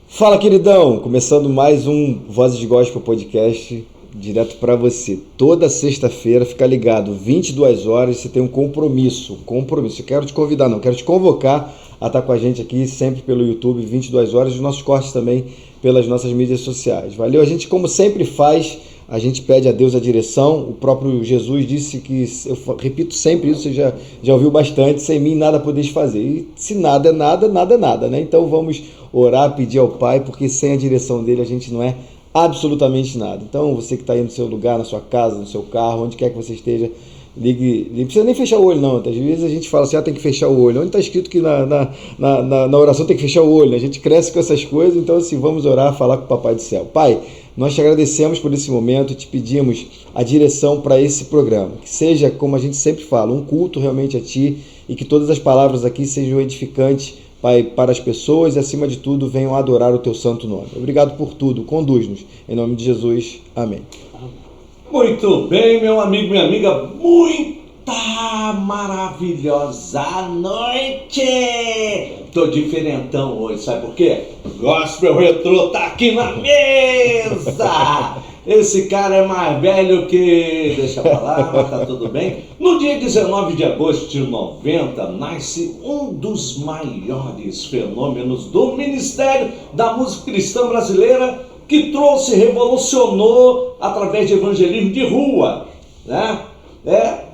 Fala, queridão! Começando mais um Vozes de Gospel Podcast, direto para você. Toda sexta-feira, fica ligado, 22 horas, você tem um compromisso. Eu quero te convidar, não, quero te convocar a estar com a gente aqui, sempre pelo YouTube, 22 horas, os nossos cortes também pelas nossas mídias sociais. Valeu? A gente, como sempre faz, a gente pede a Deus a direção. O próprio Jesus disse que, eu repito sempre isso, você já ouviu bastante, sem mim nada podeis fazer. E se nada é nada, nada é nada, né? Então vamos orar, pedir ao Pai, porque sem a direção dele a gente não é absolutamente nada. Então você que está aí no seu lugar, na sua casa, no seu carro, onde quer que você esteja, ligue, não precisa nem fechar o olho não, às vezes a gente fala assim, tem que fechar o olho, onde está escrito que na oração tem que fechar o olho, a gente cresce com essas coisas, então assim, vamos orar, falar com o Papai do Céu. Pai, nós te agradecemos por esse momento, te pedimos a direção para esse programa, que seja, como a gente sempre fala, um culto realmente a Ti, e que todas as palavras aqui sejam edificantes, Pai, para as pessoas e, acima de tudo, venham adorar o Teu santo nome. Obrigado por tudo, conduz-nos. Em nome de Jesus, amém. Muito bem, meu amigo, minha amiga, muita maravilhosa noite! Tô diferentão hoje, sabe por quê? Gospel Retrô tá aqui na mesa! Esse cara é mais velho que... deixa pra lá, mas tá tudo bem. No dia 19 de agosto de 90, nasce um dos maiores fenômenos do Ministério da Música Cristã Brasileira, que trouxe, revolucionou através de evangelismo de rua, né?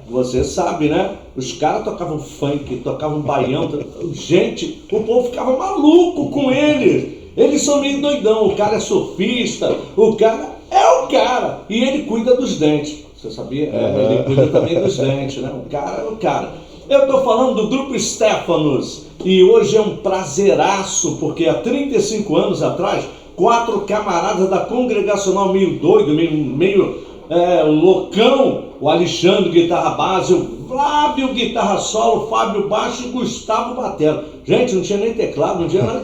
Você sabe, né? Os caras tocavam funk, tocavam baião, gente, o povo ficava maluco com eles. Eles são meio doidão, o cara é surfista, o cara é o cara, e ele cuida dos dentes. Você sabia? Ele cuida também dos dentes, né? O cara é o cara. Eu tô falando do Grupo Stephanos, e hoje é um prazeraço, porque há 35 anos atrás, 4 camaradas da Congregacional meio doido, meio loucão, o Alexandre, guitarra base, o Flávio, guitarra solo, o Fábio baixo e o Gustavo batera. Gente, não tinha nem teclado, não tinha nada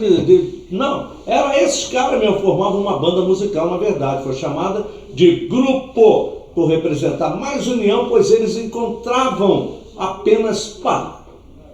não, era esses caras mesmo, formavam uma banda musical, na verdade, foi chamada de grupo, por representar mais união, pois eles encontravam apenas para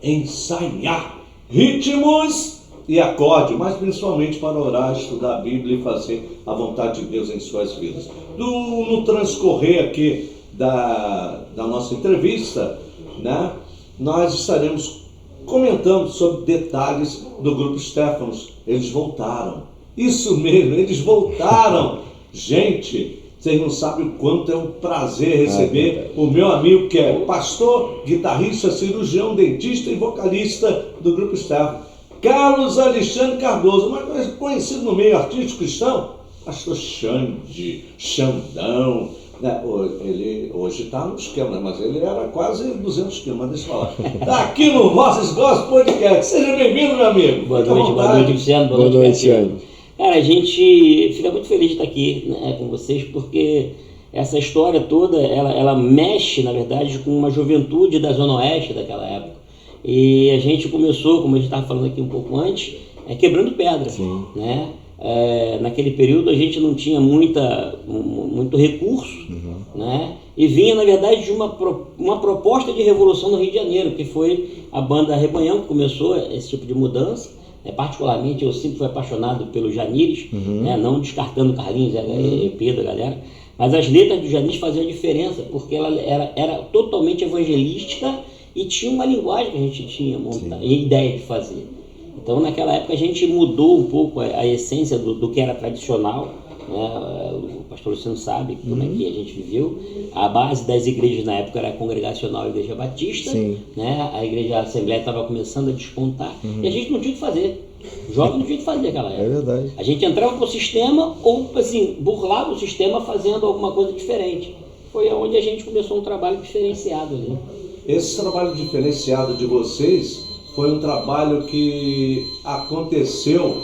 ensaiar ritmos e acorde, mas principalmente para orar, estudar a Bíblia e fazer a vontade de Deus em suas vidas. No transcorrer aqui da nossa entrevista, né, nós estaremos comentando sobre detalhes do Grupo Stephanos. Eles voltaram, isso mesmo, eles voltaram. Gente, vocês não sabem o quanto é um prazer receber o meu amigo que é pastor, guitarrista, cirurgião, dentista e vocalista do Grupo Stephanos, Carlos Alexandre Cardoso, mas conhecido no meio artístico cristão, pastor Xande, Xandão, né? Ele hoje está no esquema, mas ele era quase 200 quilos, mas deixa eu falar. Está aqui no Vozes Gospel Podcast. Seja bem-vindo, meu amigo. Boa noite, Luciano. Boa noite, Xande. Cara, a gente fica muito feliz de estar aqui, né, com vocês, porque essa história toda, ela mexe, na verdade, com uma juventude da Zona Oeste daquela época. E a gente começou, como a gente estava falando aqui um pouco antes, quebrando pedra, né? Naquele período a gente não tinha muito recurso, né? E vinha, na verdade, de uma proposta de revolução no Rio de Janeiro, que foi a banda Rebanhão, que começou esse tipo de mudança. Particularmente, eu sempre fui apaixonado pelo Janires, né? Não descartando o Carlinhos, Pedro, a galera. Mas as letras do Janires faziam a diferença, porque ela era totalmente evangelística e tinha uma linguagem que a gente tinha e ideia de fazer. Então, naquela época, a gente mudou um pouco a essência do que era tradicional, né? O pastor Luciano sabe como é que a gente viveu. A base das igrejas na época era a Congregacional e a Igreja Batista, né? A Igreja Assembleia estava começando a despontar, e a gente não tinha o que fazer. O jovem não tinha o que fazer naquela época. É verdade. A gente entrava pro sistema ou, assim, burlava o sistema fazendo alguma coisa diferente. Foi onde a gente começou um trabalho diferenciado ali. Esse trabalho diferenciado de vocês foi um trabalho que aconteceu,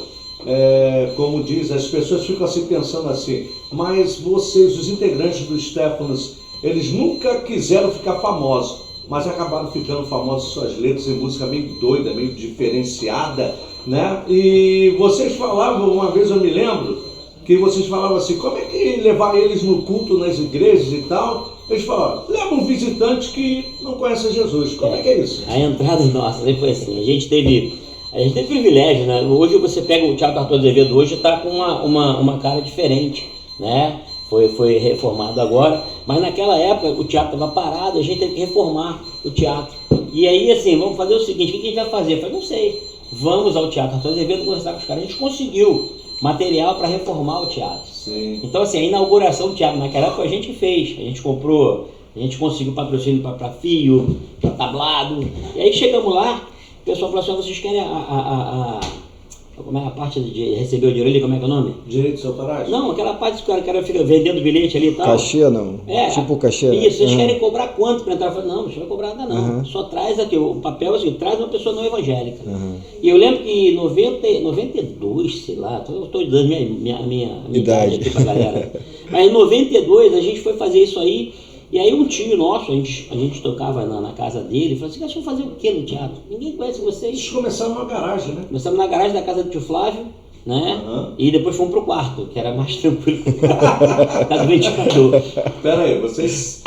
como diz, as pessoas ficam assim pensando assim, mas vocês, os integrantes do Stephanos, eles nunca quiseram ficar famosos, mas acabaram ficando famosos suas letras em música meio doida, meio diferenciada, né? E vocês falavam, uma vez eu me lembro, que vocês falavam assim, como é que levar eles no culto nas igrejas e tal? Eles falaram, leva um visitante que não conhece Jesus. Como é que é isso? A entrada nossa sempre foi assim. A gente teve A gente tem privilégio, né? Hoje você pega o Teatro Arthur Azevedo, hoje está com uma cara diferente, né? Foi reformado agora, mas naquela época o teatro estava parado, a gente teve que reformar o teatro. E aí, assim, vamos fazer o seguinte, o que a gente vai fazer? Eu falei, não sei, vamos ao Teatro Arthur Azevedo conversar com os caras. A gente conseguiu material para reformar o teatro. Sim. Então, assim, a inauguração do teatro naquela época a gente fez, a gente comprou, a gente conseguiu patrocínio para fio, para tablado, e aí chegamos lá, o pessoal falou assim, vocês querem como é a parte de receber o dinheiro ali, como é que é o nome? Direitos autorais? Não, aquela parte que o cara fica vendendo bilhete ali e tal. Cachê não? Tipo cachê? Isso, vocês querem cobrar quanto para entrar? Eu falei, não, não vai cobrar nada não. Só traz aqui, o papel é assim, traz uma pessoa não evangélica. E eu lembro que em 92, sei lá, eu estou dando minha idade aqui pra galera. Mas em 92 a gente foi fazer isso aí. E aí um tio nosso, a gente tocava na casa dele, falou assim, vocês vão fazer o que no teatro? Ninguém conhece vocês. Vocês começaram numa garagem, né? Começamos na garagem da casa do tio Flávio, né? E depois fomos pro quarto, que era mais tranquilo que o do ventilador. Pera aí, vocês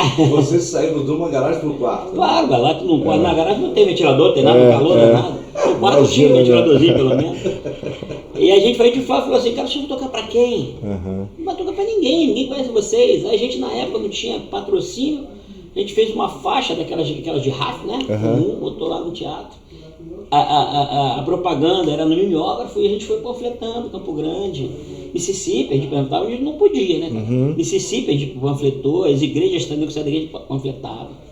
saíram de uma garagem pro quarto? Claro, lá na garagem não tem ventilador, não tem nada, calor, não tem nada. No quarto tinha um ventiladorzinho, pelo menos. E a gente foi de fora e falou assim, cara, vocês vão tocar pra quem? Não vai tocar pra ninguém conhece vocês. A gente na época não tinha patrocínio, a gente fez uma faixa aquelas de RAF, né? Botou lá no teatro. A propaganda era no mimeógrafo e a gente foi panfletando, Campo Grande, Mississippi, a gente perguntava, a gente não podia, né? Mississippi a gente panfletou, as igrejas também, que saíram da igreja panfletavam.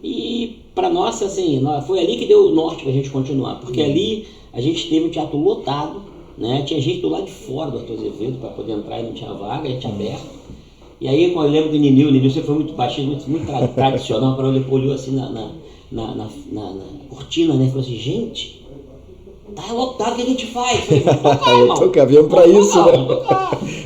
E para nós, assim, foi ali que deu o norte para a gente continuar, porque ali a gente teve o teatro lotado, né? Tinha gente do lado de fora do Arthur Azevedo para poder entrar e não tinha vaga, a gente aberto. E aí, quando eu lembro do Ninil você foi muito baixinho, muito tradicional, para ele olhou assim na cortina, né? Falou assim, gente, tá lotado, o que a gente faz? Eu falei, vamos tocar, irmão. Viemos para isso, né?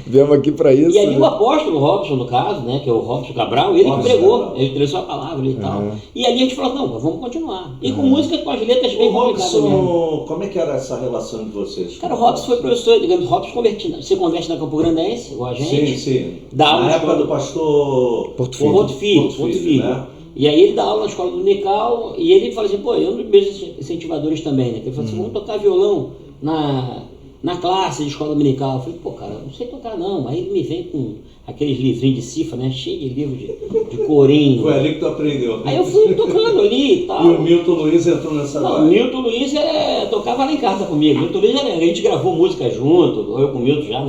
Viemos aqui para isso. E ali o apóstolo Robson, no caso, né? Que é o Robson Cabral, ele que pregou, ele trouxe a palavra e tal. E ali a gente falou, não, vamos continuar. E com música com as letras bem complicadas mesmo. Como é que era essa relação de vocês? Cara, o Robson foi professor, digamos, Robson se converte na Campo Grandense, igual a gente. Sim. Na época do pastor Porto Filho. Né? E aí ele dá aula na escola dominical e ele fala assim, pô, eu um dos meus incentivadores também, né? Ele fala assim, vamos tocar violão na classe de escola dominical. Eu falei, pô, cara, não sei tocar não. Aí ele me vem com aqueles livrinhos de cifra, né? Cheio de livros de corinho. Foi ali que tu aprendeu. Aí eu fui tocando ali e tal. E o Milton Luiz entrou nessa Não, o Milton Luiz tocava lá em casa comigo. O Milton Luiz, a gente gravou música junto, eu com o Milton já,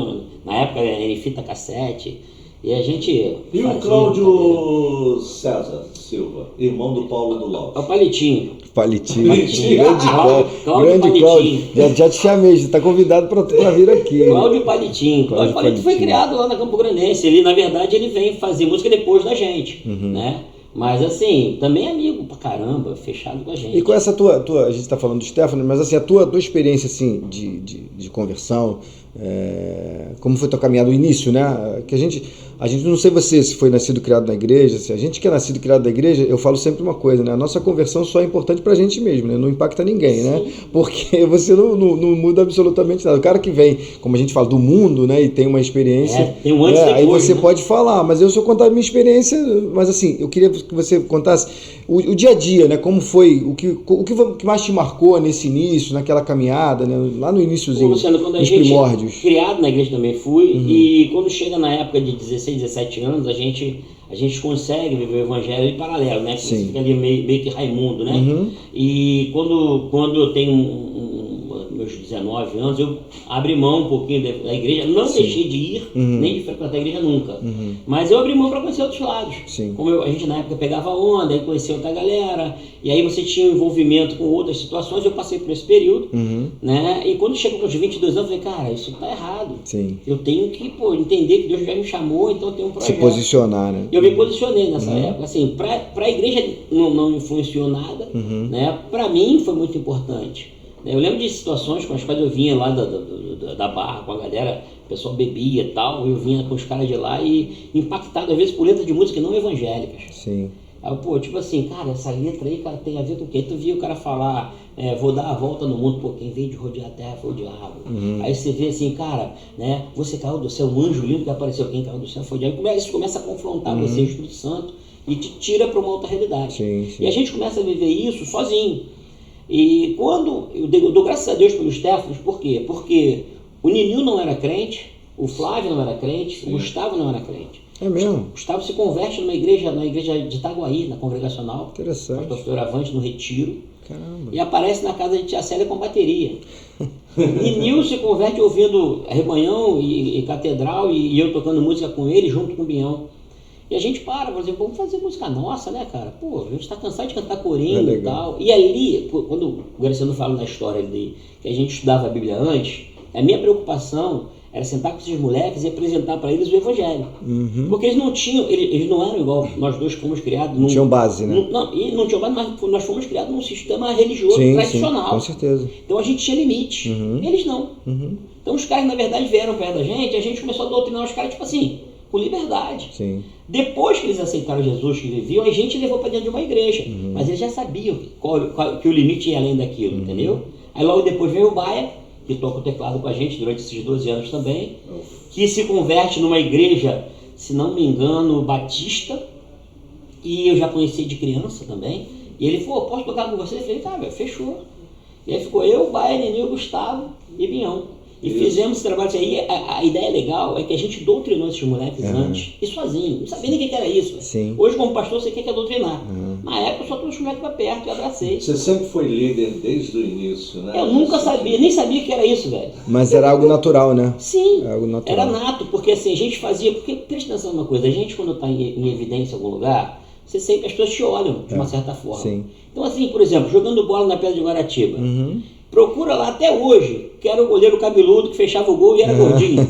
na época era em fita cassete. E a gente... E o Cláudio César Silva, irmão do Paulo do Lopes? É o Palitinho. Grande Cláudio. Já te chamei, já está convidado para vir aqui. Cláudio Palitinho. Cláudio Palitinho foi criado lá na Campo Grandense. Ele, na verdade, ele vem fazer música depois da gente, né? Mas assim, também é amigo pra caramba, fechado com a gente. E com essa tua a gente está falando do Stefano, mas assim, a tua experiência assim, de conversão, como foi tua caminhada, o início, né? Que a gente não sei você se foi nascido e criado na igreja, se a gente que é nascido e criado na igreja, eu falo sempre uma coisa, né? A nossa conversão só é importante pra gente mesmo, né? Não impacta ninguém, Sim. né? Porque você não muda absolutamente nada. O cara que vem, como a gente fala, do mundo, né? E tem uma experiência, tem um antes e depois, aí você né? pode falar, mas eu só contar a minha experiência, mas assim, eu queria que você contasse o dia a dia, né? Como foi, o que mais te marcou nesse início, naquela caminhada, né? Lá no iníciozinho, Luciano, quando nos primórdios. Criado na igreja também fui, e quando chega na época de 16, 17 anos, a gente consegue viver o evangelho em paralelo, né? Você fica ali meio que Raimundo, né? E quando eu tenho meus 19 anos, eu abri mão um pouquinho da igreja, não deixei de ir, nem de frequentar a igreja nunca, mas eu abri mão para conhecer outros lados. Como a gente na época pegava onda, aí conhecia outra galera, e aí você tinha um envolvimento com outras situações, eu passei por esse período, né? E quando chegou com os 22 anos, eu falei, cara, isso tá errado. Eu tenho que entender que Deus já me chamou, então eu tenho um projeto. Se posicionar, né? Eu me posicionei nessa época, assim, para a igreja não influenciou nada, né? Para mim foi muito importante. Eu lembro de situações com as quais eu vinha lá da barra com a galera, o pessoal bebia e tal, eu vinha com os caras de lá e impactado às vezes por letras de música não evangélicas. Sim. Aí, tipo assim, cara, essa letra aí, cara, tem a ver com o quê? Tu via o cara falar, vou dar a volta no mundo, pô, quem veio de rodear a terra foi o diabo. Aí você vê assim, cara, né, você caiu do céu, um anjo lindo que apareceu, quem caiu do céu foi o diabo. Isso começa a confrontar você, o Espírito Santo, e te tira para uma outra realidade. Sim. E a gente começa a viver isso sozinho. E quando eu dou graças a Deus pelos Stefanos, por quê? Porque o Ninil não era crente, o Flávio não era crente, o Gustavo não era crente. É mesmo? O Gustavo se converte na igreja de Itaguaí, na congregacional. Interessante. Pastor Fioravante, no Retiro. Caramba. E aparece na casa de Tia Célia com bateria. Ninil se converte ouvindo Rebanhão e Catedral e eu tocando música com ele junto com o Bião. E a gente por exemplo, vamos fazer música nossa, né, cara? Pô, a gente tá cansado de cantar corinho e tal. E ali, quando o Graciano fala na história de que a gente estudava a Bíblia antes, a minha preocupação era sentar com esses moleques e apresentar para eles o Evangelho. Porque eles não tinham, eles não eram igual nós dois que fomos criados. Não tinham base, né? Não tinham base, mas nós fomos criados num sistema religioso tradicional. Sim, com certeza. Então a gente tinha limite. Eles não. Então os caras, na verdade, vieram perto da gente e a gente começou a doutrinar os caras, tipo assim, com liberdade. Sim. Depois que eles aceitaram Jesus, que viviam, a gente levou para dentro de uma igreja. Mas eles já sabiam que o limite ia além daquilo, entendeu? Aí logo depois veio o Baia, que toca o teclado com a gente durante esses 12 anos também, que se converte numa igreja, se não me engano, batista, e eu já conheci de criança também, e ele falou, posso tocar com você? Eu falei, tá, velho, fechou. E aí ficou eu, Baia, Nenê, Gustavo e Bião. E fizemos esse trabalho. Aí a ideia legal é que a gente doutrinou esses moleques antes, e sozinho, não sabia nem o que era isso. Sim. Hoje, como pastor, você quer doutrinar. Na época, eu só trouxe os moleques para perto e abracei. Você sempre foi líder desde o início, né? Eu nunca sabia, nem sabia que era isso, velho. Mas era algo natural, né? Sim, Era algo natural. era nato, porque assim, a gente fazia, porque presta atenção numa coisa, a gente quando está em evidência em algum lugar, você sempre, as pessoas te olham de uma certa forma. Sim. Então assim, por exemplo, jogando bola na Pedra de Guaratiba, procura lá até hoje, que era o goleiro cabeludo que fechava o gol e era gordinho.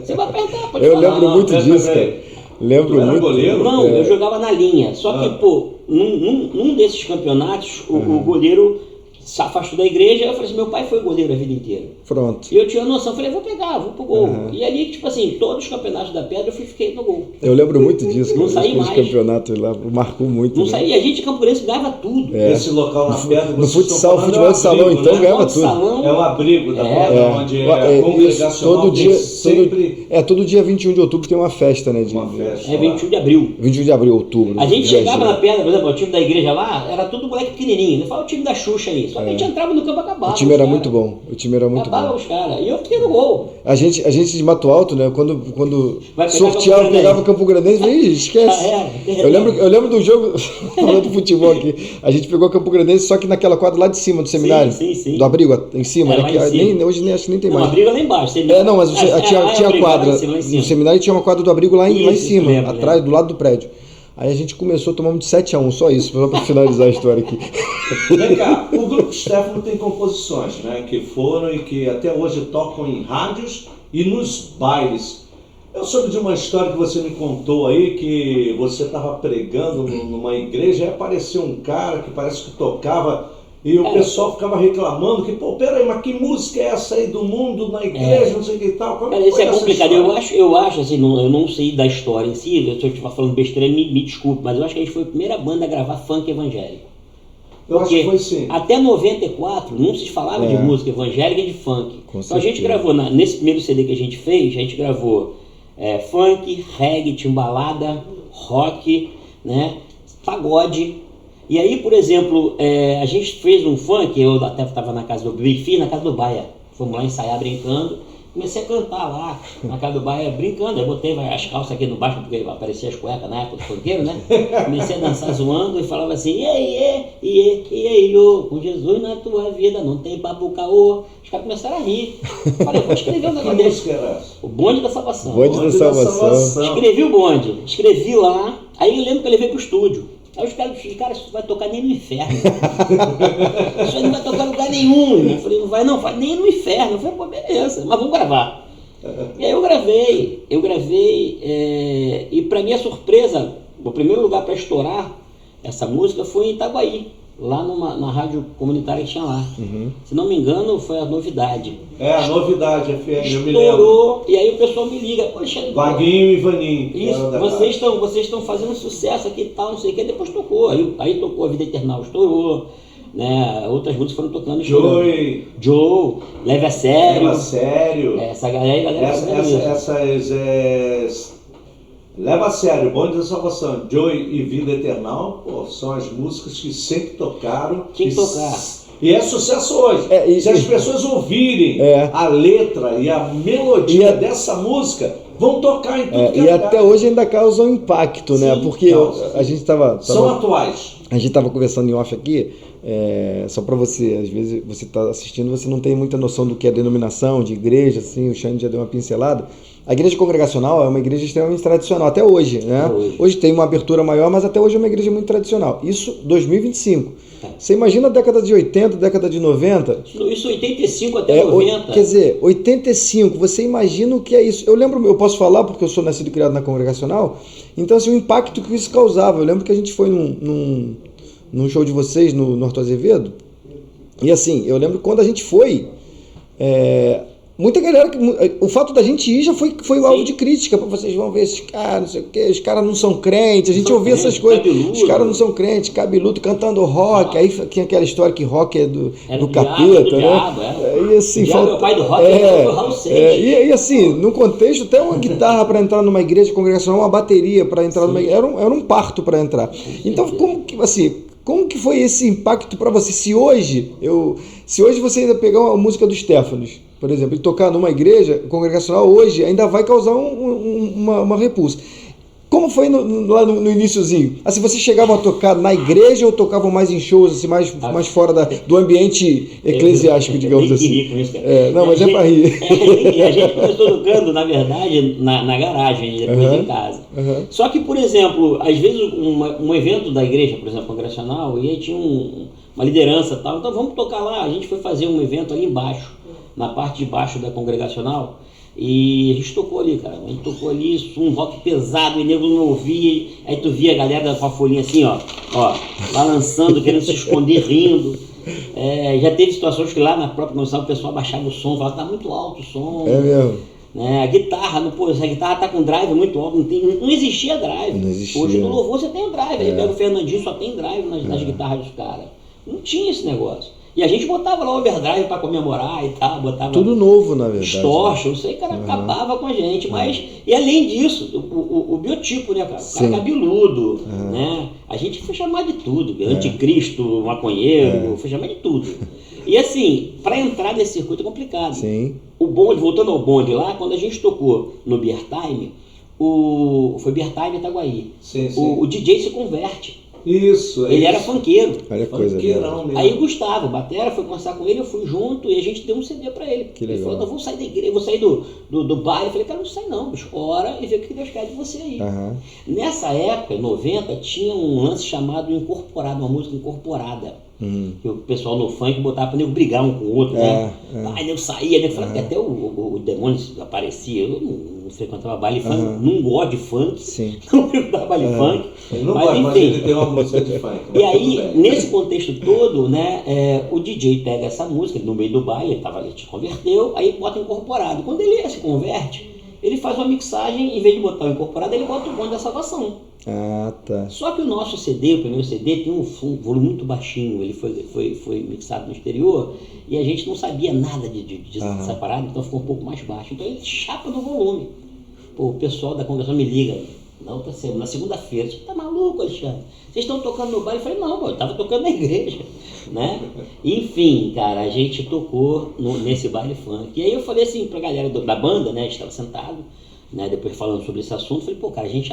Você vai apertar, pode Eu falar. lembro muito disso, cara. Lembro Tu era muito. goleiro? Não, eu jogava na linha. Só que, pô, num desses campeonatos, o goleiro se afastou da igreja. Eu falei assim, meu pai foi goleiro a vida inteira. Pronto. E eu tinha noção, falei, vou pegar, vou pro gol. E ali, tipo assim, todos os campeonatos da Pedra eu fiquei no gol. Eu lembro muito disso. Não cara. saí mais. Esse campeonato lá marcou muito. Não né? saía, a gente em Campo Grande ganhava tudo. Esse local na Pedra... No vocês futsal, estão falando, futebol de salão, abrigo, então né? ganhava Nosso tudo. salão, É o abrigo da Pedra, onde a Isso, congregacional todo tem dia, sempre todo dia 21 de outubro tem uma festa, né? uma festa. é 21 de abril. 21 de abril, outubro. A gente viajei. chegava na Pedra, por exemplo, o time da igreja lá, era tudo moleque pequenininho. Ele falava o time da Xuxa aí. Só que a gente entrava no campo e acabava. O time era os muito caras. bom. O time era muito Acabava bom. os caras. E eu fiquei no gol. A gente de Mato Alto, né? Quando Vai pegar sorteava, Campo pegava Campo Grandense, ih, esquece. Já era. Eu lembro do jogo, falando de futebol aqui. A gente pegou Campo Grandense, só que naquela quadra lá de cima do seminário. Sim. Do abrigo, em cima. Era Né? lá em cima. Hoje nem acho que nem tem Não, mais. a briga lá embaixo. Não, mas tinha abrigo, quadra. lá em cima. No seminário tinha uma quadra do abrigo lá em Isso, cima, lembro. atrás, do lado do prédio. Aí a gente começou, tomamos de 7-1, só isso, só pra finalizar a história aqui. Vem cá, o Grupo Stefano tem composições, né, que foram e que até hoje tocam em rádios e nos bailes. Eu soube de uma história que você me contou aí, que você estava pregando numa igreja e apareceu um cara que parece que tocava e o pessoal ficava reclamando que, pô, peraí, mas que música é essa aí do mundo na igreja, não sei o que e tal. Como Cara, isso foi é essa complicado. história? Eu acho assim, eu não sei da história em si, se eu estiver falando besteira, me desculpe, mas eu acho que a gente foi a primeira banda a gravar funk evangélico. Eu acho que foi sim. Até 94 não se falava de música evangélica e de funk. Então a gente gravou, nesse primeiro CD que a gente fez, a gente gravou funk, reggae, timbalada, rock, né, pagode. E aí, por exemplo, a gente fez um funk, eu até estava na casa do Bifi, na casa do Baia. Fomos lá ensaiar brincando. Comecei a cantar lá na casa do Baia, brincando. Eu botei as calças aqui no baixo, porque aparecia as cuecas na época do funkeiro, né? Comecei a dançar zoando e falava assim: iê, com Jesus na tua vida, não tem papo caô. Os caras começaram a rir. Falei, vou escrever um negócio Que desse. música era essa? O Bonde da Salvação. Bonde da Salvação. Escrevi o bonde, escrevi lá. Aí eu lembro que eu levei pro estúdio. Aí os caras, isso vai tocar nem no inferno. Isso aí não vai tocar em lugar nenhum, irmão. Eu falei, não vai nem no inferno. Eu falei, pô, beleza, mas vamos gravar. E aí eu gravei, e pra minha surpresa, o primeiro lugar para estourar essa música foi em Itaguaí, lá na rádio comunitária que tinha lá. Se não me engano, foi a Novidade. A Novidade, FM, eu me lembro. Estourou, e aí o pessoal me liga, poxa, Vaguinho e Vaninho. isso, vocês estão fazendo sucesso aqui e tal, não sei o que, depois tocou. Aí tocou A Vida Eternal, estourou, né? Outras músicas foram tocando, Joe, Leve a Sério. Leva a Sério. Essa galera Leva a Sério, Bonde da Salvação, Joy e Vida Eternal, pô, são as músicas que sempre tocaram. Tinha que tocar. E é sucesso hoje. Se as pessoas ouvirem a letra e a melodia dessa música, vão tocar em tudo que é lugar. E até hoje ainda causa um impacto, né? Porque a gente são atuais. A gente estava conversando em off aqui, só para você, às vezes você está assistindo, você não tem muita noção do que é denominação, de igreja, assim, o Xande já deu uma pincelada. A igreja congregacional é uma igreja extremamente tradicional, até hoje, né? Hoje tem uma abertura maior, mas até hoje é uma igreja muito tradicional. Isso 2025. Você imagina a década de 80, década de 90? Isso 85 até 90. Quer dizer, 85, você imagina o que é isso? Eu lembro, eu posso falar porque eu sou nascido e criado na congregacional, então assim, o impacto que isso causava. Eu lembro que a gente foi num show de vocês, no Arthur Azevedo, e assim, eu lembro quando a gente foi, muita galera, o fato da gente ir já foi alvo de crítica. Vocês vão ver esses caras, não sei o que, os caras não são crentes, a gente ouvia essas coisas, os caras não são crentes, cabeludo cantando rock, aí tinha aquela história que rock é do capeta, né? E assim, o pai do rock é o Raul Seixas. E assim, no contexto, até uma guitarra para entrar numa igreja congregacional, uma bateria para entrar numa igreja, era um parto para entrar. Então, como que foi esse impacto para você? Se hoje você ainda pegar uma música do Stéphanos, por exemplo, e tocar numa igreja congregacional hoje, ainda vai causar uma repulsa. Como foi lá no iniciozinho? Assim, vocês chegavam a tocar na igreja ou tocavam mais em shows, assim, mais fora do ambiente eclesiástico, digamos assim? Não, mas é para rir. E a gente começou tocando, na verdade, na garagem, depois em casa. Só que, por exemplo, às vezes um evento da igreja, por exemplo, congregacional, e aí tinha uma liderança e tal, então vamos tocar lá. A gente foi fazer um evento ali embaixo, na parte de baixo da congregacional, e a gente tocou ali, cara. A gente tocou ali, um rock pesado, e nego não ouvia, aí tu via a galera com a folhinha assim, ó, balançando, querendo se esconder, rindo. Já teve situações que lá na própria noção o pessoal baixava o som, falava, tá muito alto o som. É mesmo. A guitarra, essa guitarra tá com drive muito alto, não existia drive. Não existia. Hoje no louvor você tem o drive, aí pega o Fernandinho, só tem drive nas guitarras dos caras. Não tinha esse negócio. E a gente botava lá o overdrive para comemorar e tal, botava tudo novo, na verdade. Distortion, não sei, cara, acabava com a gente, mas e além disso, o biotipo, né, cara? O cara cabeludo, né? A gente foi chamar de tudo, anticristo, maconheiro, foi chamar de tudo. E assim, para entrar nesse circuito é complicado. Sim. O bonde, voltando ao bonde lá, quando a gente tocou no Beer Time, foi Beer Time Itaguaí. Sim. O DJ se converte. Isso. Ele era funkeiro. Olha a coisa mesmo. Aí o Gustavo, batera, foi conversar com ele, eu fui junto e a gente deu um CD pra ele. Que legal. Ele falou, não, vou sair da igreja, vou sair do baile. Eu falei, cara, não sai não, bicho, ora e vê o que Deus quer de você aí. Nessa época, 90, tinha um lance chamado incorporado, uma música incorporada. Que o pessoal no funk botava pra nego brigar um com o outro, né? Aí nego saía, nego falava que até o demônio aparecia. Eu não frequentava baile funk, não gosto de funk, não frequentava baile funk. Eu não gosto, mas ele tem uma música de funk. E aí, nesse contexto todo, né, o DJ pega essa música, no meio do baile, ele te converteu, aí bota incorporado. Quando ele se converte, ele faz uma mixagem, em vez de botar o incorporado, ele bota o bonde da salvação. Tá. Só que o nosso CD, o primeiro CD, tem um volume muito baixinho, ele foi mixado no exterior e a gente não sabia nada de separado, então ficou um pouco mais baixo. Então ele chapa no volume. Pô, o pessoal da congregação me liga na segunda-feira, você tá maluco, Alexandre? Vocês estão tocando no baile? Eu falei, não, pô, eu tava tocando na igreja, né? Enfim, cara, a gente tocou nesse baile funk. E aí eu falei assim pra galera da banda, né, a gente estava sentado, né, depois falando sobre esse assunto, falei, pô, cara, a gente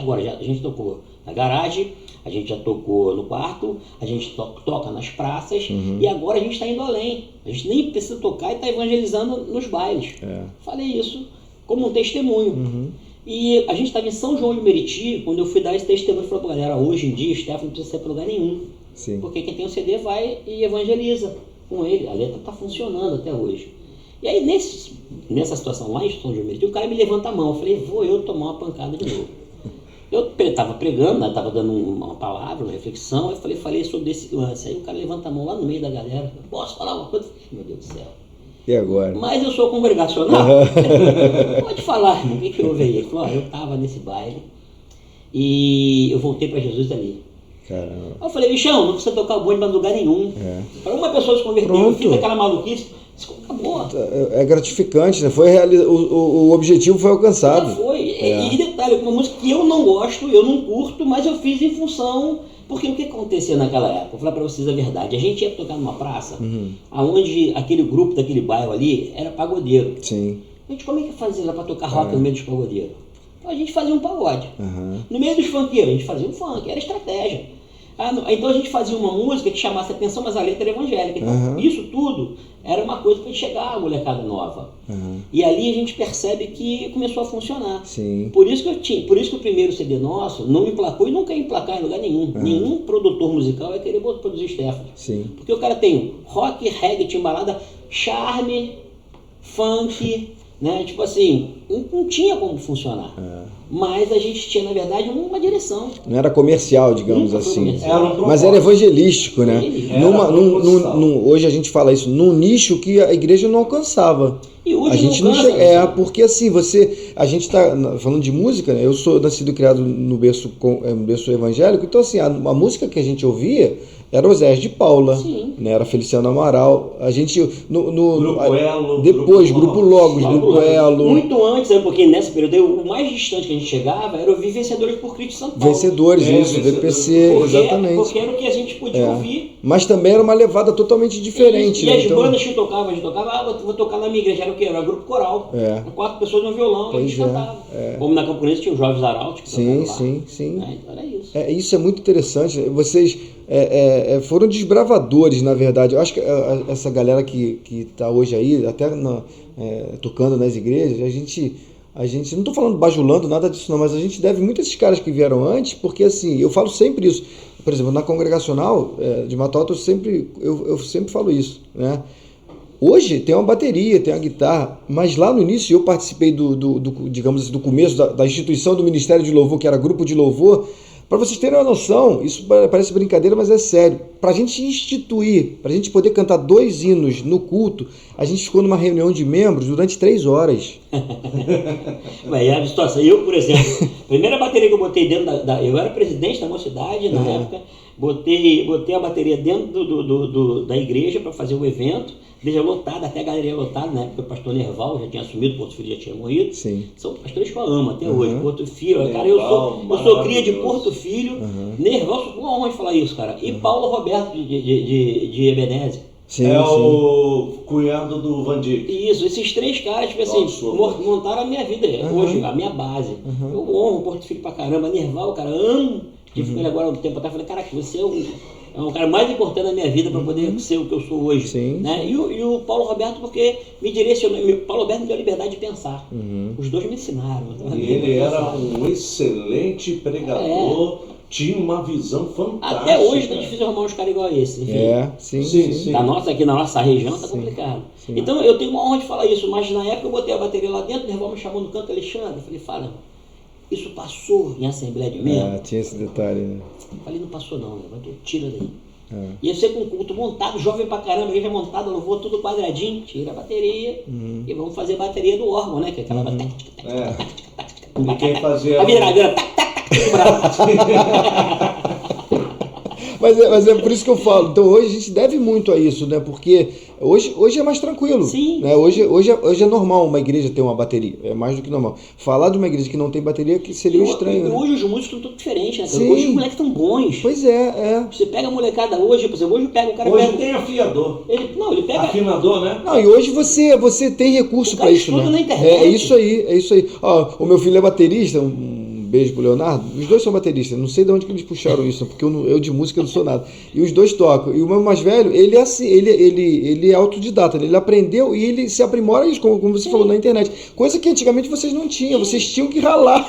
tocou na garagem, a gente já tocou no quarto, a gente toca nas praças, e agora a gente está indo além. A gente nem precisa tocar e está evangelizando nos bailes. Falei isso como um testemunho. E a gente estava em São João de Meriti, quando eu fui dar esse testemunho, eu falei pra galera, hoje em dia, Steph não precisa ser para lugar nenhum. Porque quem tem o CD vai e evangeliza com ele. A letra está funcionando até hoje. E aí, nessa situação lá em São João de Meriti, o cara me levanta a mão. Eu falei, vou eu tomar uma pancada de novo. Eu estava pregando, estava dando uma palavra, uma reflexão, eu falei sobre esse lance. Aí o cara levanta a mão lá no meio da galera. Posso falar uma coisa? Meu Deus do céu. E agora? Mas eu sou congregacional. Pode falar, irmão, o que houve aí? Ele falou, eu estava nesse baile e eu voltei para Jesus ali. Caramba. Aí eu falei, bichão, não precisa tocar o bonde para lugar nenhum. Para uma pessoa se converter, eu fiz aquela maluquice, acabou. É gratificante, né? O objetivo foi alcançado. Já foi. E detalhe, uma música que eu não gosto, eu não curto, mas eu fiz em função Porque o que acontecia naquela época? Vou falar para vocês a verdade. A gente ia tocar numa praça, onde aquele grupo daquele bairro ali era pagodeiro. Sim. A gente, como é que fazia lá para tocar rock no meio dos pagodeiros? Então a gente fazia um pagode. No meio dos funkeiros, a gente fazia um funk, era estratégia. Então a gente fazia uma música que chamasse a atenção, mas a letra era evangélica. Então isso tudo era uma coisa para chegar à molecada nova. E ali a gente percebe que começou a funcionar. Sim. Por isso que o primeiro CD nosso não emplacou e nunca ia emplacar em lugar nenhum. Nenhum produtor musical vai querer produzir Stefan. Sim. Porque o cara tem rock, reggae, timbalada, charme, funk, né? Tipo assim, não tinha como funcionar. Mas a gente tinha, na verdade, uma direção. Não era comercial, digamos Nunca foi assim. comercial. Mas era evangelístico, né? Hoje a gente fala isso, num nicho que a igreja não alcançava. E hoje a gente não alcança, chega. Porque assim, a gente está falando de música, né? Eu sou nascido e criado no berço evangélico, então assim, a música que a gente ouvia era Oséias de Paula, né? Era Feliciano Amaral. A gente Grupo Elo, depois Grupo Logos, Grupo Elo. Muito antes, um pouquinho nesse período, o mais distante que a gente chegava era ouvir Vencedores por Cristo de São Paulo. Vencedores, isso, VPC, exatamente. Porque era o que a gente podia ouvir. Mas também era uma levada totalmente diferente. E as bandas que tocavam, a gente tocava, vou tocar na minha igreja, era o quê? Era grupo coral. 4 pessoas no violão, a gente cantava. Como na Camponesa tinha o Jovens Arautos que tocavam lá. Sim. Então era isso. Isso é muito interessante. Vocês foram desbravadores, na verdade. Eu acho que essa galera que está hoje aí, até tocando nas igrejas, a gente não estou falando bajulando, nada disso não, mas a gente deve muito a esses caras que vieram antes, porque assim, eu falo sempre isso. Por exemplo, na congregacional de Matauta, eu sempre falo isso, né? Hoje tem uma bateria, tem uma guitarra, mas lá no início eu participei digamos assim, do começo da instituição do Ministério de Louvor, que era grupo de louvor. Para vocês terem uma noção, isso parece brincadeira, mas é sério. Para a gente instituir, para a gente poder cantar 2 hinos no culto, a gente ficou numa reunião de membros durante 3 horas. Mas é a situação. Eu, por exemplo, a primeira bateria que eu botei dentro eu era presidente da mocidade na época, botei a bateria dentro da igreja para fazer o evento, igreja lotada, até a galeria lotada, na época o pastor Nerval já tinha assumido, Porto Filho já tinha morrido. Sim. São pastores que eu amo até hoje. Porto Filho, cara, eu sou cria de Porto Filho, Nerval, uma honra de falar isso, cara. E Paulo Roberto de Ebenezer. O cunhado do Vandir. Isso, esses 3 caras, tipo assim, montaram a minha vida hoje, a minha base. Eu honro o Porto Filho pra caramba, Nerval, cara, amo. Tive com ele agora um tempo atrás, falei, cara, você é o cara mais importante da minha vida para poder ser o que eu sou hoje. Sim. Né? E o Paulo Roberto, porque me direcionou, o Paulo Roberto me deu a liberdade de pensar. Os dois me ensinaram. E ele era um excelente pregador, tinha uma visão fantástica. Até hoje tá difícil arrumar uns caras igual a esse. Enfim. Sim. Aqui na nossa região tá complicado. Sim. Então eu tenho uma honra de falar isso, mas na época eu botei a bateria lá dentro, o Nerval me chamou no canto, Alexandre, eu falei, fala, isso passou em Assembleia de Membros? Tinha esse detalhe, né? Eu falei, não passou não, tira daí. Ia ser com o culto montado, jovem pra caramba, igreja montada, louvor tudo quadradinho, tira a bateria e vamos fazer a bateria do órgão, né? Que é aquela Quem fazia a viragana, Mas é por isso que eu falo. Então hoje a gente deve muito a isso, né? Porque hoje é mais tranquilo. Sim. Né? Hoje é normal uma igreja ter uma bateria. É mais do que normal. Falar de uma igreja que não tem bateria que seria estranho. E hoje os músicos estão tudo diferentes, né? Sim. Hoje os moleques estão bons. Pois é. Você pega a molecada hoje, por exemplo, hoje pega o cara. Hoje tem afiador. Ele pega. Afinador, né? Não, e hoje você tem recurso para isso, né? Na internet. É isso aí. Ó, o meu filho é baterista, beijo pro Leonardo. Os dois são bateristas, não sei de onde que eles puxaram isso, porque eu de música não sou nada. E os dois tocam. E o meu mais velho, ele é assim, ele é autodidata, ele aprendeu e ele se aprimora isso, como você falou, na internet. Coisa que antigamente vocês não tinham, vocês tinham que ralar.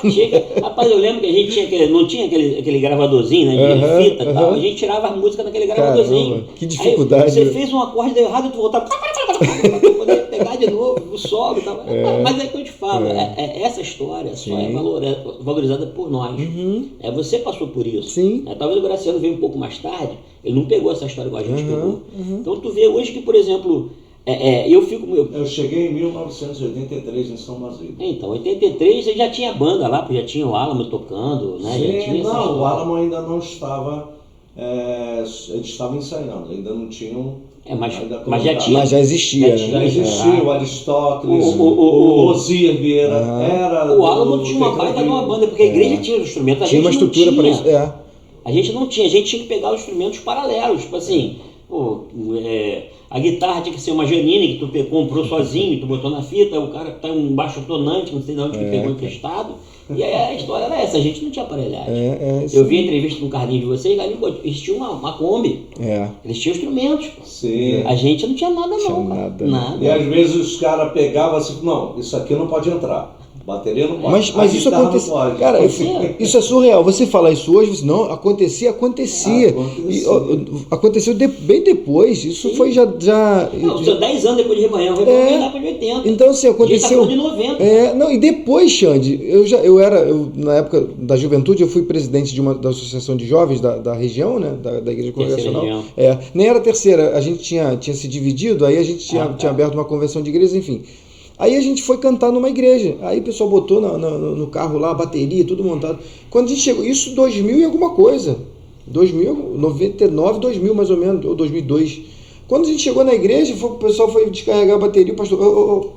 Rapaz, eu lembro que a gente não tinha aquele gravadorzinho, né, de fita e tal, a gente tirava a música naquele gravadorzinho. Caramba, que dificuldade. Aí você fez um acorde, deu errado, tu voltava para poder pegar de novo o solo e tal. Mas é que eu te falo, essa história só é valorizada por nós. Você passou por isso. Sim. Talvez o Graciano veio um pouco mais tarde, ele não pegou essa história igual a gente pegou. Então tu vê hoje que, por exemplo, eu cheguei em 1983 em São Basílio. Então, em 83 você já tinha banda lá, porque já tinha o Álamo tocando, né? Sim, não, o Álamo ainda não estava. Eles estavam ensaiando, ainda não tinham. Mas já tinha. Mas já existia, né? Já existia o Aristóteles, o Osias Vieira, era. O Álamo tinha uma baita de uma banda, porque a igreja tinha os instrumentos, tinha uma estrutura para isso. a gente não tinha, a gente tinha que pegar os instrumentos paralelos, tipo assim, pô, a guitarra tinha que ser uma Janine que tu comprou sozinho, tu botou na fita, o cara tá um baixo tonante, não sei de onde que pegou emprestado, e aí a história era essa, a gente não tinha aparelhagem. Eu vi a entrevista com o Carlinhos de vocês, eles tinham uma Kombi, eles tinham instrumentos. Sim. A gente não tinha nada não, nada. E às vezes os caras pegavam assim, não, isso aqui não pode entrar. Bateria não pode. Mas isso acontece. Cara, isso é surreal. Você fala isso hoje, você não, acontecia. E, aconteceu bem depois. Isso Sim. foi já. Não, 10 anos depois de Rebanhão, Rebanhão na época de 80. Então, assim, aconteceu. De 90. Não, e depois, Xande, na época da juventude, eu fui presidente da associação de jovens da região, né? Da Igreja Congregacional. Nem era a terceira, a gente tinha se dividido, aí a gente tinha aberto uma convenção de igrejas, enfim. Aí a gente foi cantar numa igreja. Aí o pessoal botou no carro lá, a bateria, tudo montado. Quando a gente chegou, isso 2000 e alguma coisa. 99, 2000 mais ou menos, ou 2002. Quando a gente chegou na igreja, o pessoal foi descarregar a bateria, o pastor,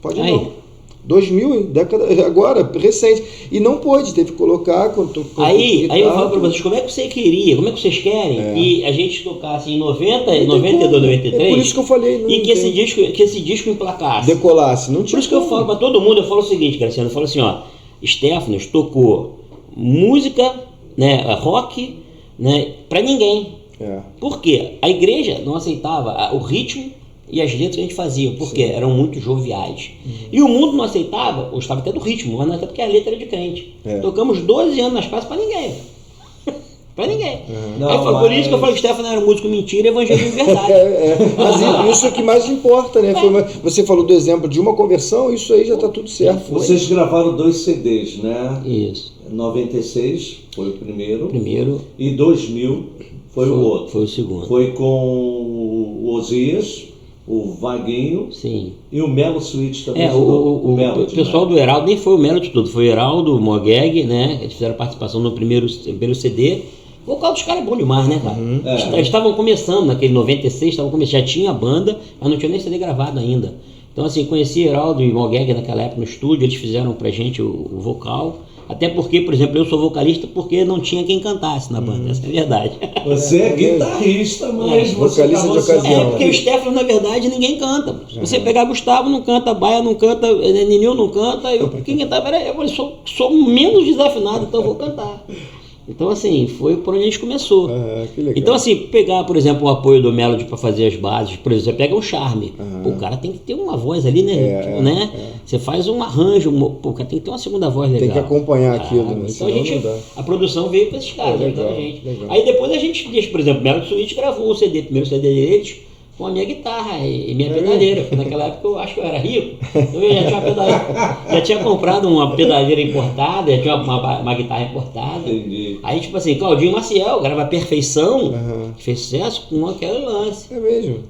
pode ir não. 2000, década, agora, recente. E não pôde, teve que colocar... Aí eu falo para vocês, como é que você queria, como é que vocês querem que a gente tocasse em 90, 92, 93? É por isso que eu falei. E que esse disco emplacasse. Decolasse. Não tinha por isso que eu falo para todo mundo, eu falo o seguinte, Graciano, eu falo assim, ó, Stéphanos tocou música, né, rock, né, para ninguém. Por quê? A igreja não aceitava o ritmo e as letras que a gente fazia, porque eram muito joviais. E o mundo não aceitava, gostava até do ritmo, mas não até porque a letra era de crente. Tocamos 12 anos nas praças para ninguém. Para ninguém. Aí foi por isso que eu falo que o Stéphanos era músico mentira e evangelho de verdade. Mas isso é o que mais importa, né? Você falou do exemplo de uma conversão, isso aí já está tudo certo. Vocês gravaram 2 CDs, né? Isso. 96 foi o primeiro. E 2000 foi o outro. Foi o segundo. Foi com o Osias, o Vaguinho. Sim. E o Melo Switch também. O pessoal do Heraldo nem foi o Melo de tudo, foi o Heraldo, o Mogeg, né? Eles fizeram participação no primeiro CD. O vocal dos caras é bom demais, né, cara? Eles estavam começando naquele 96, já tinha a banda, mas não tinha nem CD gravado ainda. Então, assim, conheci Heraldo e Mogeg naquela época no estúdio, eles fizeram pra gente o vocal. Até porque, por exemplo, eu sou vocalista porque não tinha quem cantasse na banda, essa é a verdade. Você é guitarrista, mas vocalista de ocasião. Porque o Stéphanos, na verdade, ninguém canta. Se você pegar Gustavo, não canta, Baia não canta, Ninil não canta, quem cantava era eu sou menos desafinado, então eu vou cantar. Então, assim, foi por onde a gente começou. Que legal. Então, assim, pegar, por exemplo, o apoio do Melody para fazer as bases, por exemplo, você pega o Charme. Pô, o cara tem que ter uma voz ali, né? Você faz um arranjo, o cara tem que ter uma segunda voz legal. Tem que acompanhar aquilo, né? Então a produção veio com esses caras, ajudando a gente. Aí depois a gente deixa, por exemplo, o Melody Switch gravou o primeiro CD deles, com a minha guitarra e minha pedaleira, porque naquela época eu acho que eu era rico, então eu já tinha comprado uma pedaleira importada, já tinha uma guitarra importada. Entendi. Aí, tipo assim, Claudinho Maciel grava Perfeição, fez sucesso com aquele lance. É mesmo?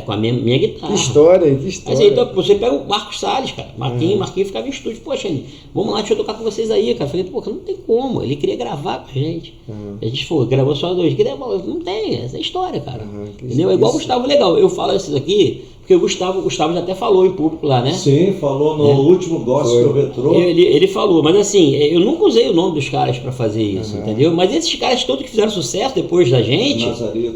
Com a minha guitarra. Que história. Mas aí, então, você pega o Marcos Salles, cara, Marquinhos ficava em estúdio, poxa, vamos lá, deixa eu tocar com vocês aí, cara. Eu falei, pô, não tem como, ele queria gravar com a gente. A gente gravou só 2, não tem, essa é história, cara. Entendeu? É igual o Gustavo Legal. Eu falo isso aqui porque o Gustavo já até falou em público lá, né? Sim, falou no último Gospel Retrô. Ele falou, mas assim, eu nunca usei o nome dos caras pra fazer isso, entendeu? Mas esses caras todos que fizeram sucesso depois da gente,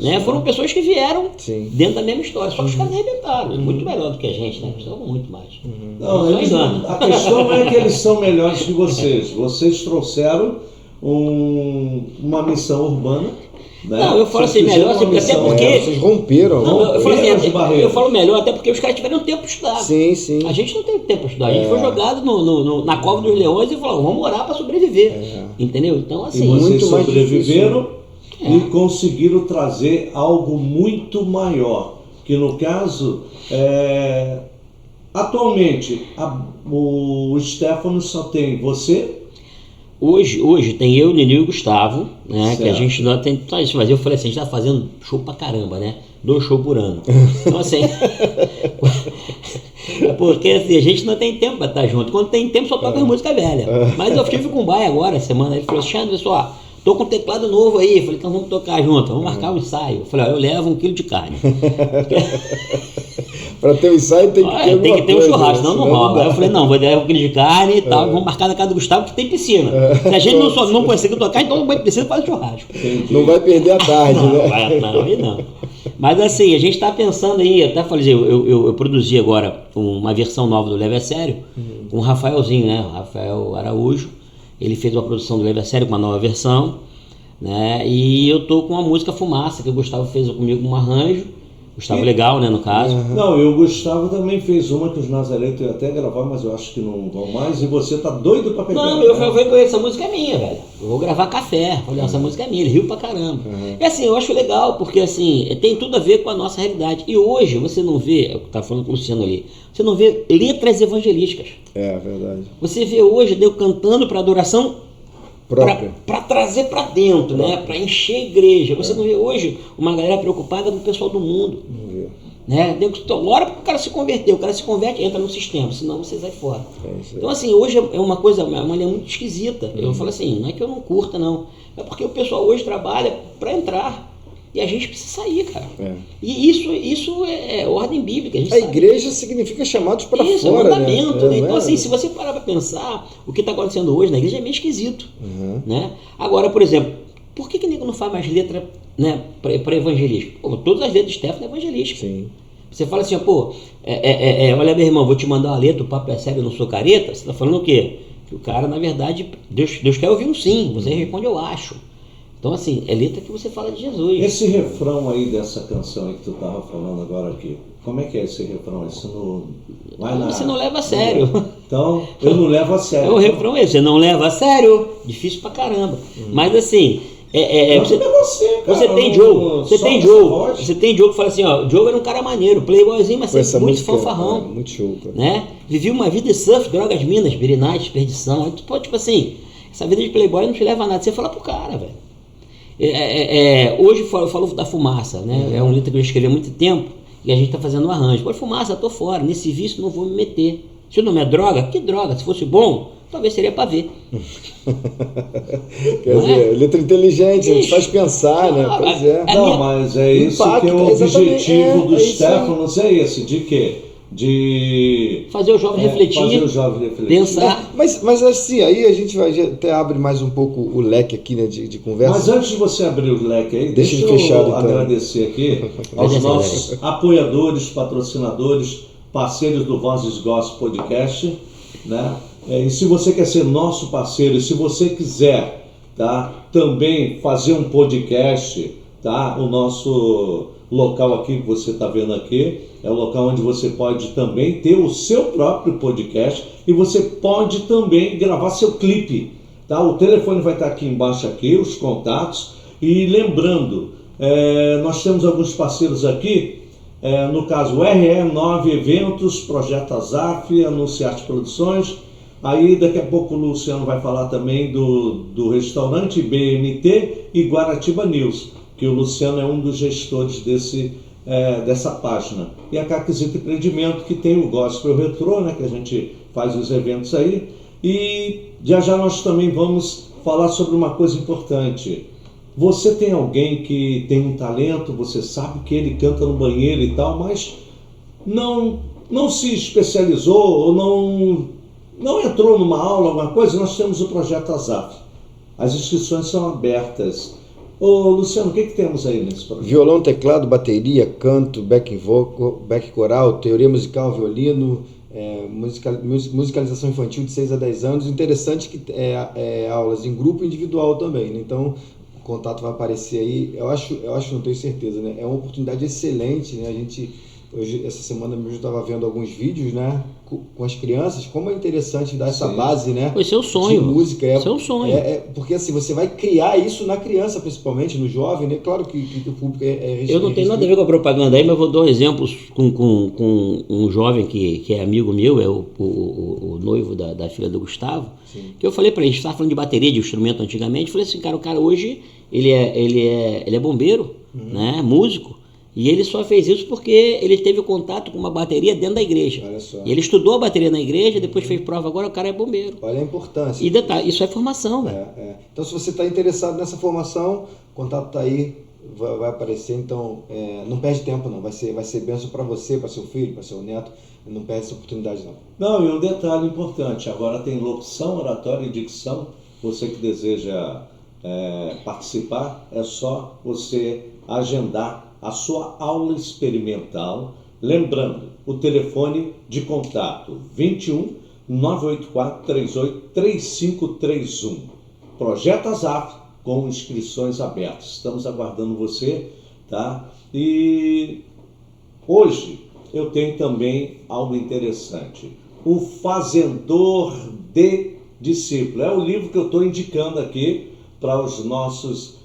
né, foram pessoas que vieram dentro da mesma história. Só que os caras arrebentaram, muito melhor do que a gente, né? Precisavam muito mais. Não, a questão não é que eles são melhores que vocês. Vocês trouxeram uma missão urbana. Né? Não, eu falo assim, melhor, até porque... vocês romperam. Eu falo melhor, até porque os caras tiveram tempo para estudar. Sim. A gente não teve tempo para estudar. A gente foi jogado na cova dos leões e falou, vamos orar para sobreviver. Entendeu? Então, assim... E vocês sobreviveram e conseguiram trazer algo muito maior. Que, no caso, atualmente, o Stéphanos só tem você... Hoje tem eu, Ninil e o Gustavo, né? Certo. Que a gente não tem só isso, mas eu falei assim, a gente tá fazendo show pra caramba, né? 2 shows por ano. Então assim, porque assim, a gente não tem tempo pra estar junto. Quando tem tempo só toca música velha. Mas eu estive com o Baia agora, semana, ele falou, Xandro, pessoal, tô com um teclado novo aí. Eu falei, então vamos tocar junto, vamos marcar um ensaio. Eu falei, eu levo 1 quilo de carne. Para ter um ensaio tem que ter tem que ter um coisa, churrasco, senão não rola. Aí eu falei, não, vou dar um pouquinho de carne e tal, vamos marcar na casa do Gustavo que tem piscina. Se a gente não conseguir tocar, então não vai piscina, faz churrasco. Não vai perder a tarde, né? Não, aí não. Mas assim, a gente está pensando aí, até falei, eu produzi agora uma versão nova do Leve a Sério, com o Rafaelzinho, né? O Rafael Araújo. Ele fez uma produção do Leve a Sério com uma nova versão, né? E eu tô com a música Fumaça, que o Gustavo fez comigo um arranjo. Gustavo Legal, né, no caso. Não, e o Gustavo também fez uma que os Nazaretos iam até gravar, mas eu acho que não vão mais, e você tá doido pra pegar. Não, eu falei, essa música é minha, velho. Eu vou gravar Café. Olha, essa música é minha, ele riu pra caramba. E assim, eu acho legal, porque assim, tem tudo a ver com a nossa realidade. E hoje você não vê, eu tava falando com o Luciano ali, você não vê letras evangelísticas. É, verdade. Você vê hoje Deus cantando pra adoração Própria. para trazer para dentro, né? Para encher a igreja. Você não vê hoje uma galera preocupada com o pessoal do mundo. Não vê. Né? Ora para o cara se converter, o cara se converte, entra no sistema, senão você sai fora. Então assim, hoje é uma coisa, uma linha muito esquisita. Eu falo assim, não é que eu não curta não, é porque o pessoal hoje trabalha para entrar. E a gente precisa sair, cara. E isso é ordem bíblica. A igreja significa chamados para isso, fora, é mandamento, né? Então, é? assim, se você parar para pensar, o que está acontecendo hoje na igreja é meio esquisito. Né? Agora, por exemplo, por que nego não faz mais letra, né, para evangelística? Pô, todas as letras de Stefano é evangelística. Sim. Você fala assim, pô, olha, meu irmão, vou te mandar uma letra, o papo é sério, eu não sou careta. Você está falando o quê? Que o cara, na verdade, Deus quer ouvir um sim, você responde eu acho. Então, assim, é letra que você fala de Jesus. Esse refrão aí dessa canção aí que tu tava falando agora aqui, como é que é esse refrão? Isso você não leva a sério. Então, eu não levo a sério. O refrão é, você não leva a sério. Difícil pra caramba. Mas, assim, você tem Joe. Você tem Joe que fala assim, ó, o Joe era um cara maneiro, playboyzinho, mas sempre muito fanfarrão. Muito show, cara. Né? Vivia uma vida de surf, drogas, minas, birinais, perdição. Aí tu pode, tipo assim, essa vida de playboy não te leva a nada. Você fala pro cara, velho. Hoje eu falo da Fumaça, né? É um letra que eu escrevi há muito tempo e a gente está fazendo um arranjo. Pô, Fumaça, tô fora, nesse vício não vou me meter. Se o nome é droga, que droga? Se fosse bom, talvez seria para ver. Quer dizer, letra inteligente, a gente faz pensar, né? Pois é. Mas é isso que é o objetivo do Stefano, não sei esse, de quê? De fazer o jovem refletir, pensar. Mas assim, aí a gente vai até abre mais um pouco o leque aqui, né, de conversa. Mas antes de você abrir o leque aí, deixa eu fechado, então. agradecer aqui aos nossos apoiadores, patrocinadores, parceiros do Vozes Gospel Podcast, né? E se você quer ser nosso parceiro, e se você quiser, tá, também fazer um podcast, tá? O nosso local aqui que você está vendo aqui é o local onde você pode também ter o seu próprio podcast e você pode também gravar seu clipe, tá? O telefone vai estar aqui embaixo aqui, os contatos, e lembrando, nós temos alguns parceiros aqui, no caso RE9 Eventos, Projeto Azaf, Anunciarte Produções. Aí daqui a pouco o Luciano vai falar também do restaurante BMT e Guaratiba News, que o Luciano é um dos gestores dessa página. E a Caquisito Empreendimento, que tem o Gospel Retrô, né, que a gente faz os eventos aí. E já nós também vamos falar sobre uma coisa importante. Você tem alguém que tem um talento, você sabe que ele canta no banheiro e tal, mas não se especializou ou não entrou numa aula, alguma coisa. Nós temos o Projeto Azaf. As inscrições são abertas. Ô Luciano, o que temos aí nesse projeto? Violão, teclado, bateria, canto, back vocal, back coral, teoria musical, violino, musicalização infantil de 6 a 10 anos. Interessante que aulas em grupo e individual também, né? Então o contato vai aparecer aí. Eu acho, não tenho certeza, né? É uma oportunidade excelente, né? A gente, hoje, essa semana mesmo, eu estava vendo alguns vídeos, né, com as crianças, como é interessante dar essa base, né? Esse é o sonho. De música. Esse é o sonho. Porque assim, você vai criar isso na criança, principalmente, no jovem, né? Claro que o público eu não tenho nada a ver com a propaganda aí, mas eu vou dar um exemplo com um jovem que é amigo meu, é o noivo da filha do Gustavo. Sim. Que eu falei para ele, a gente estava falando de bateria, de instrumento antigamente, eu falei assim, cara, o cara hoje, ele é bombeiro, né? Músico. E ele só fez isso porque ele teve contato com uma bateria dentro da igreja. Olha só. E ele estudou a bateria na igreja, depois fez prova, agora o cara é bombeiro. Olha a importância. E detalhe, isso é formação, velho. Então, se você está interessado nessa formação, o contato está aí, vai aparecer, então não perde tempo não, vai ser bênção para você, para seu filho, para seu neto, não perde essa oportunidade não. Não, e um detalhe importante, agora tem locução, oratória e dicção, você que deseja participar, é só você agendar a sua aula experimental, lembrando, o telefone de contato 21 984 38 3531, Projeto Azaf, com inscrições abertas. Estamos aguardando você, tá? E hoje eu tenho também algo interessante. O Fazedor de Discípulo. É o livro que eu estou indicando aqui para os nossos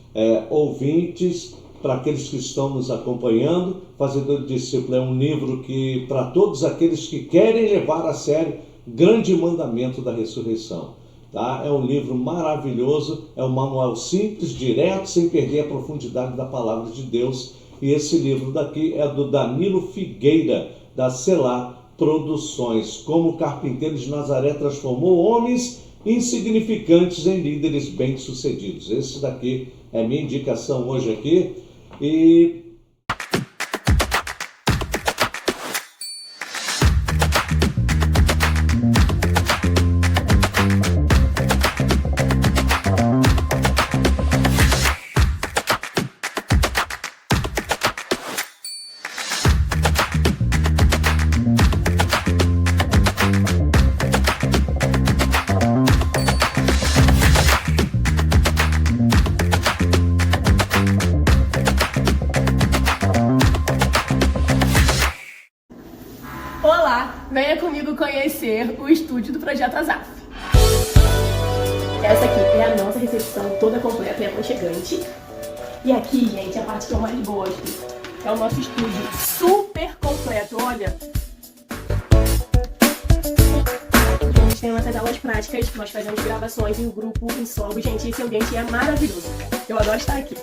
ouvintes, para aqueles que estão nos acompanhando. Fazedor de Discípulo é um livro que, para todos aqueles que querem levar a sério o grande mandamento da ressurreição. Tá? É um livro maravilhoso, é um manual simples, direto, sem perder a profundidade da palavra de Deus. E esse livro daqui é do Danilo Figueira, da Selá Produções. Como o carpinteiro de Nazaré transformou homens insignificantes em líderes bem-sucedidos. Esse daqui é minha indicação hoje aqui. E Olá, venha comigo conhecer o estúdio do Projeto Azaf. Essa aqui é a nossa recepção toda completa e aconchegante. E aqui, gente, a parte que eu mais gosto é o nosso estúdio super completo, olha. A gente tem nossas aulas práticas, nós fazemos gravações em grupo, em solo. Gente, esse ambiente é maravilhoso. Eu adoro estar aqui.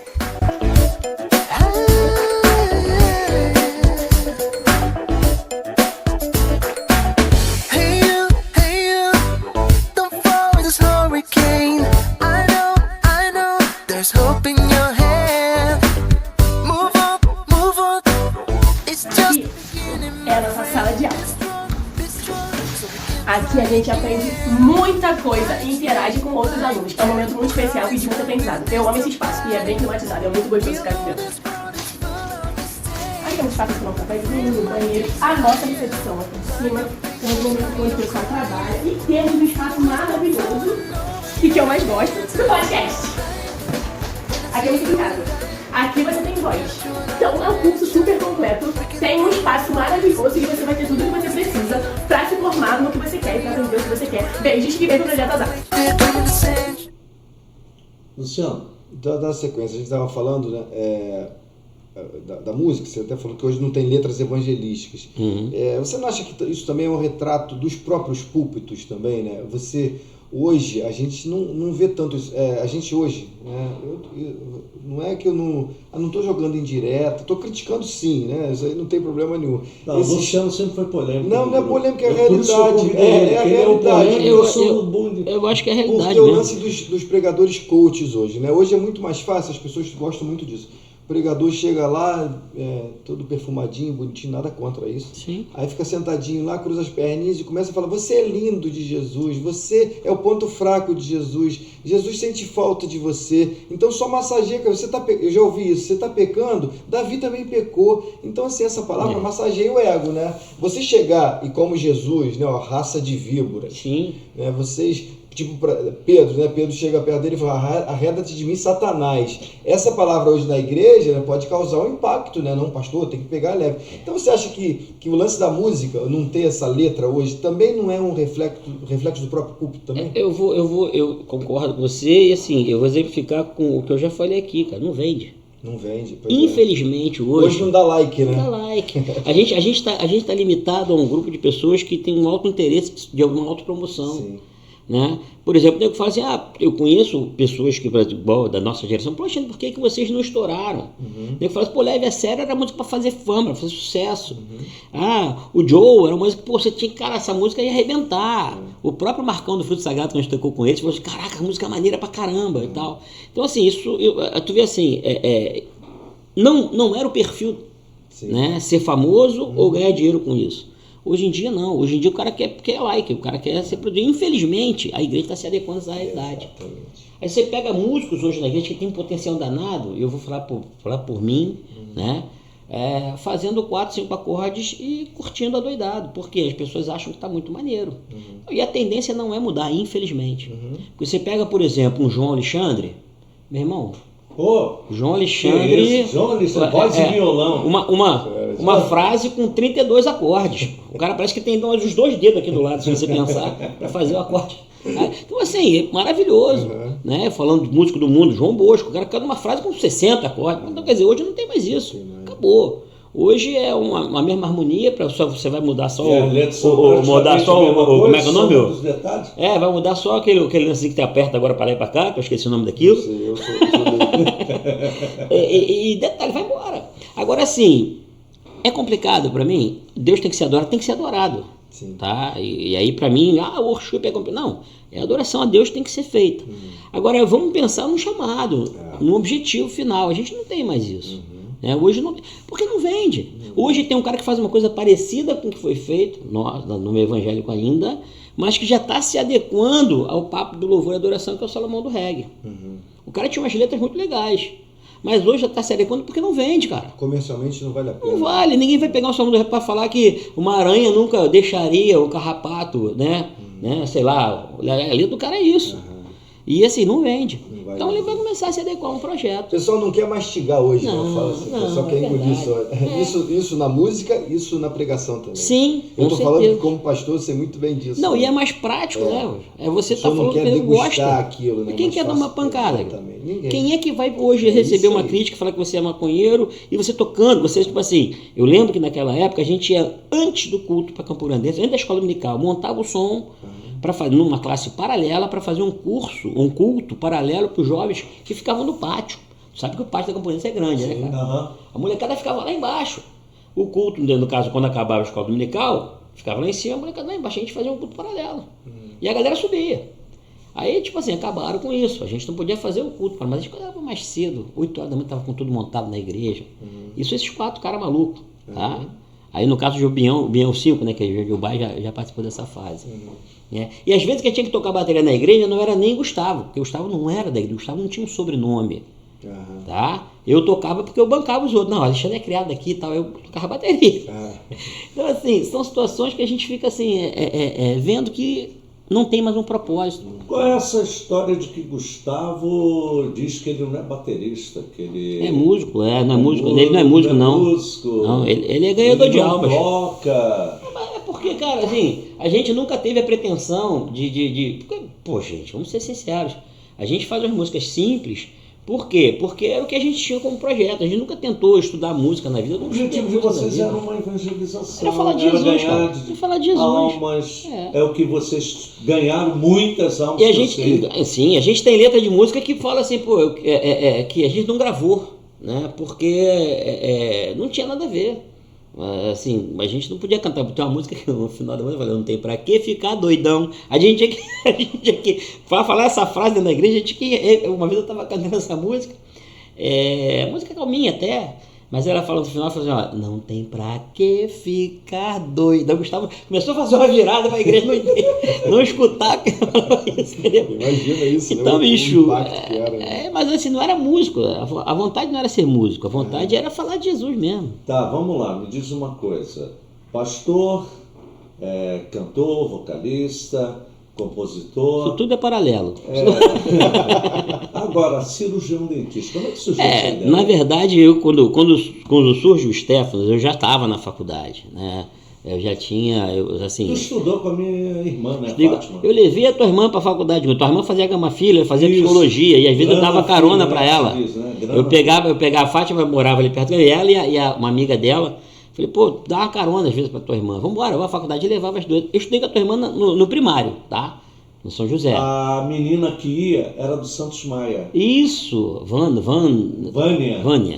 É a nossa sala de aula. Aqui a gente aprende muita coisa e interage com outros alunos. É um momento muito especial e de muito aprendizado. Eu amo esse espaço e é bem climatizado, é muito gostoso ficar aqui dentro. Aí tem um espaço para tomar cafezinho, banheiro, a nossa recepção aqui em cima, tem um momento onde o pessoal trabalha e temos um espaço maravilhoso e que eu mais gosto do podcast. Aqui é muito obrigada. Aqui você tem voz. Então é um curso super completo, tem um espaço maravilhoso e você vai ter tudo o que você precisa para se formar no que você quer e para aprender o que você quer. Beijos e vem pro Projeto Azaf. Luciano, da sequência, a gente estava falando, né, da música, você até falou que hoje não tem letras evangelísticas. Uhum. Você não acha que isso também é um retrato dos próprios púlpitos também, né? Hoje, a gente não vê tanto isso. A gente hoje, né, não é que eu não estou jogando em direto, estou criticando sim, né? Isso aí não tem problema nenhum. Não, o Luciano sempre foi polêmico. Não é polêmica, é a realidade. É a realidade. Eu acho que é a realidade. Porque o lance dos pregadores coaches hoje, né? Hoje é muito mais fácil, as pessoas gostam muito disso. O pregador chega lá, todo perfumadinho, bonitinho, nada contra isso. Sim. Aí fica sentadinho lá, cruza as perninhas e começa a falar: você é lindo de Jesus, você é o ponto fraco de Jesus, Jesus sente falta de você, então só massageia, eu já ouvi isso, você está pecando, Davi também pecou. Então assim, essa palavra massageia o ego, né? Você chegar e como Jesus, né, ó, raça de víboras, Sim. né, vocês... Tipo Pedro, né? Pedro chega perto dele e fala: arreda-te de mim, Satanás. Essa palavra hoje na igreja, né, pode causar um impacto, né? Não, pastor, tem que pegar leve. Então você acha que o lance da música, não ter essa letra hoje, também não é um reflexo do próprio púlpito também? Eu concordo com você e assim, eu vou exemplificar com o que eu já falei aqui, cara, não vende. Não vende. Infelizmente hoje não dá like, né? Não dá like. A gente tá limitado a um grupo de pessoas que tem um alto interesse de alguma autopromoção. Sim. Né? Por exemplo, eu falo assim, eu conheço pessoas que, da nossa geração, poxa, por que vocês não estouraram? Eu falo assim, pô, Leve a Sério era música para fazer fama, para fazer sucesso. O Joe era uma música que, pô, você tinha que, cara, essa música ia arrebentar. O próprio Marcão do Fruto Sagrado, quando a gente tocou com eles, falou assim, caraca, a música é maneira pra caramba e tal. Então, assim, tu vê assim, não era o perfil, né? Ser famoso ou ganhar dinheiro com isso. Hoje em dia não, hoje em dia o cara quer like, o cara quer ser produzido. Infelizmente, a igreja está se adequando a essa realidade. Aí você pega músicos hoje na igreja que tem um potencial danado, eu vou falar por mim, né? Fazendo 4, 5 acordes e curtindo adoidado, porque as pessoas acham que está muito maneiro. E a tendência não é mudar, infelizmente. Porque você pega, por exemplo, um João Alexandre, meu irmão, João Alexandre, voz e violão. Uma frase com 32 acordes. O cara parece que tem os 2 dedos aqui do lado, se você pensar, para fazer o acorde. Então, assim, maravilhoso. Né? Falando de músico do mundo, João Bosco, o cara canta uma frase com 60 acordes. Então, quer dizer, hoje não tem mais isso. Acabou. Hoje é uma mesma harmonia, você vai mudar só mudar só como é que é o nome? Vai mudar só aquele lance que te aperta agora para lá e para cá, que eu esqueci o nome daquilo. Eu sou e detalhe, vai embora. Agora, assim, é complicado para mim. Deus tem que ser adorado, tem que ser adorado. Sim. Tá? E aí, para mim, o worship é complicado. Não, a adoração a Deus tem que ser feita. Agora, vamos pensar no chamado, no objetivo final. A gente não tem mais isso. Hoje não, porque não vende. Hoje tem um cara que faz uma coisa parecida com o que foi feito no meio evangélico ainda, mas que já está se adequando ao papo do louvor e adoração, que é o Salomão do reggae. O cara tinha umas letras muito legais, mas hoje já está se adequando porque não vende, cara. Comercialmente não vale a pena. Não vale, ninguém vai pegar o Salomão do reggae para falar que uma aranha nunca deixaria o carrapato, né? Sei lá, a letra do cara é isso. E assim, não vende. Então ele vai começar a se adequar a um projeto. O pessoal não quer mastigar hoje, não fala assim. O pessoal quer engolir só. Isso na música, isso na pregação também. Sim, eu estou falando que como pastor, eu sei muito bem disso. Não, e é mais prático, né? Você está falando que ele gosta. Aquilo, né? E quem quer dar uma pancada? Ninguém. Quem é que vai hoje receber uma crítica e falar que você é maconheiro e você tocando, você, tipo assim, eu lembro que naquela época a gente ia antes do culto para Campo Grande, antes da escola dominical, montava o som para fazer numa classe paralela para fazer um culto paralelo para os jovens que ficavam no pátio. Sabe que o pátio da Campo Grande é grande, né, cara? A molecada ficava lá embaixo. O culto, no caso, quando acabava a escola dominical, ficava lá em cima, a molecada lá embaixo, a gente fazia um culto paralelo. E a galera subia. Aí, tipo assim, acabaram com isso. A gente não podia fazer o culto, mas a gente acordava mais cedo, 8 horas da manhã, estava com tudo montado na igreja. Isso esses 4 caras malucos, tá? Aí no caso do Bião 5, né, que é o Bai já participou dessa fase. E às vezes que tinha que tocar bateria na igreja não era nem Gustavo, porque Gustavo não era da igreja, Gustavo não tinha um sobrenome. Tá? Eu tocava porque eu bancava os outros. Não, Alexandre é criado aqui e tal, eu tocava bateria. Então, assim, são situações que a gente fica assim, vendo que não tem mais um propósito. Qual é essa história de que Gustavo diz que ele não é baterista? Que ele é músico, não é músico. Ele não é músico, não. Não, ele é ganhador de almas. Toca. É porque, cara, assim, a gente nunca teve a pretensão de... Pô, gente, vamos ser sinceros. A gente faz as músicas simples. Por quê? Porque era o que a gente tinha como projeto. A gente nunca tentou estudar música na vida. O objetivo de vocês era uma evangelização. Era falar de Jesus, cara. Era falar de Jesus. Almas. É o que vocês ganharam, muitas almas. E a gente, sim, a gente tem letra de música que fala assim, pô, que a gente não gravou, né? Porque não tinha nada a ver. Assim, a gente não podia cantar, tem uma música que no final da música eu falei, não tem pra que ficar doidão. A gente tinha que para falar essa frase na igreja, uma vez eu estava cantando essa música, música calminha até, mas ela falou no final, falou assim, não tem pra que ficar doidão. Gustavo começou a fazer uma virada pra igreja não escutar que ela falou isso, entendeu? Imagina isso, então, né? Bicho, Né? mas assim, não era músico, a vontade não era ser músico, a vontade era falar de Jesus mesmo. Tá, vamos lá, me diz uma coisa, pastor, cantor, vocalista, compositor... Isso tudo é paralelo. Agora, cirurgião dentista, como é que surgiu essa ideia? Na verdade, eu, quando surge o Stefanos, eu já estava na faculdade, né? Eu já tinha, assim... Tu estudou com a minha irmã, né, Fátima? Eu levei a tua irmã para a faculdade. Tua irmã fazia Gama Filha, fazia psicologia, e às vezes eu dava carona para ela. Diz, né? Eu pegava a Fátima, morava ali perto, ela e uma amiga dela. Falei, pô, dá uma carona às vezes para tua irmã. Vamos embora, eu vou à faculdade e levava as duas. Eu estudei com a tua irmã no primário, tá? No São José. A menina que ia era do Santos Maia. Isso, Vânia,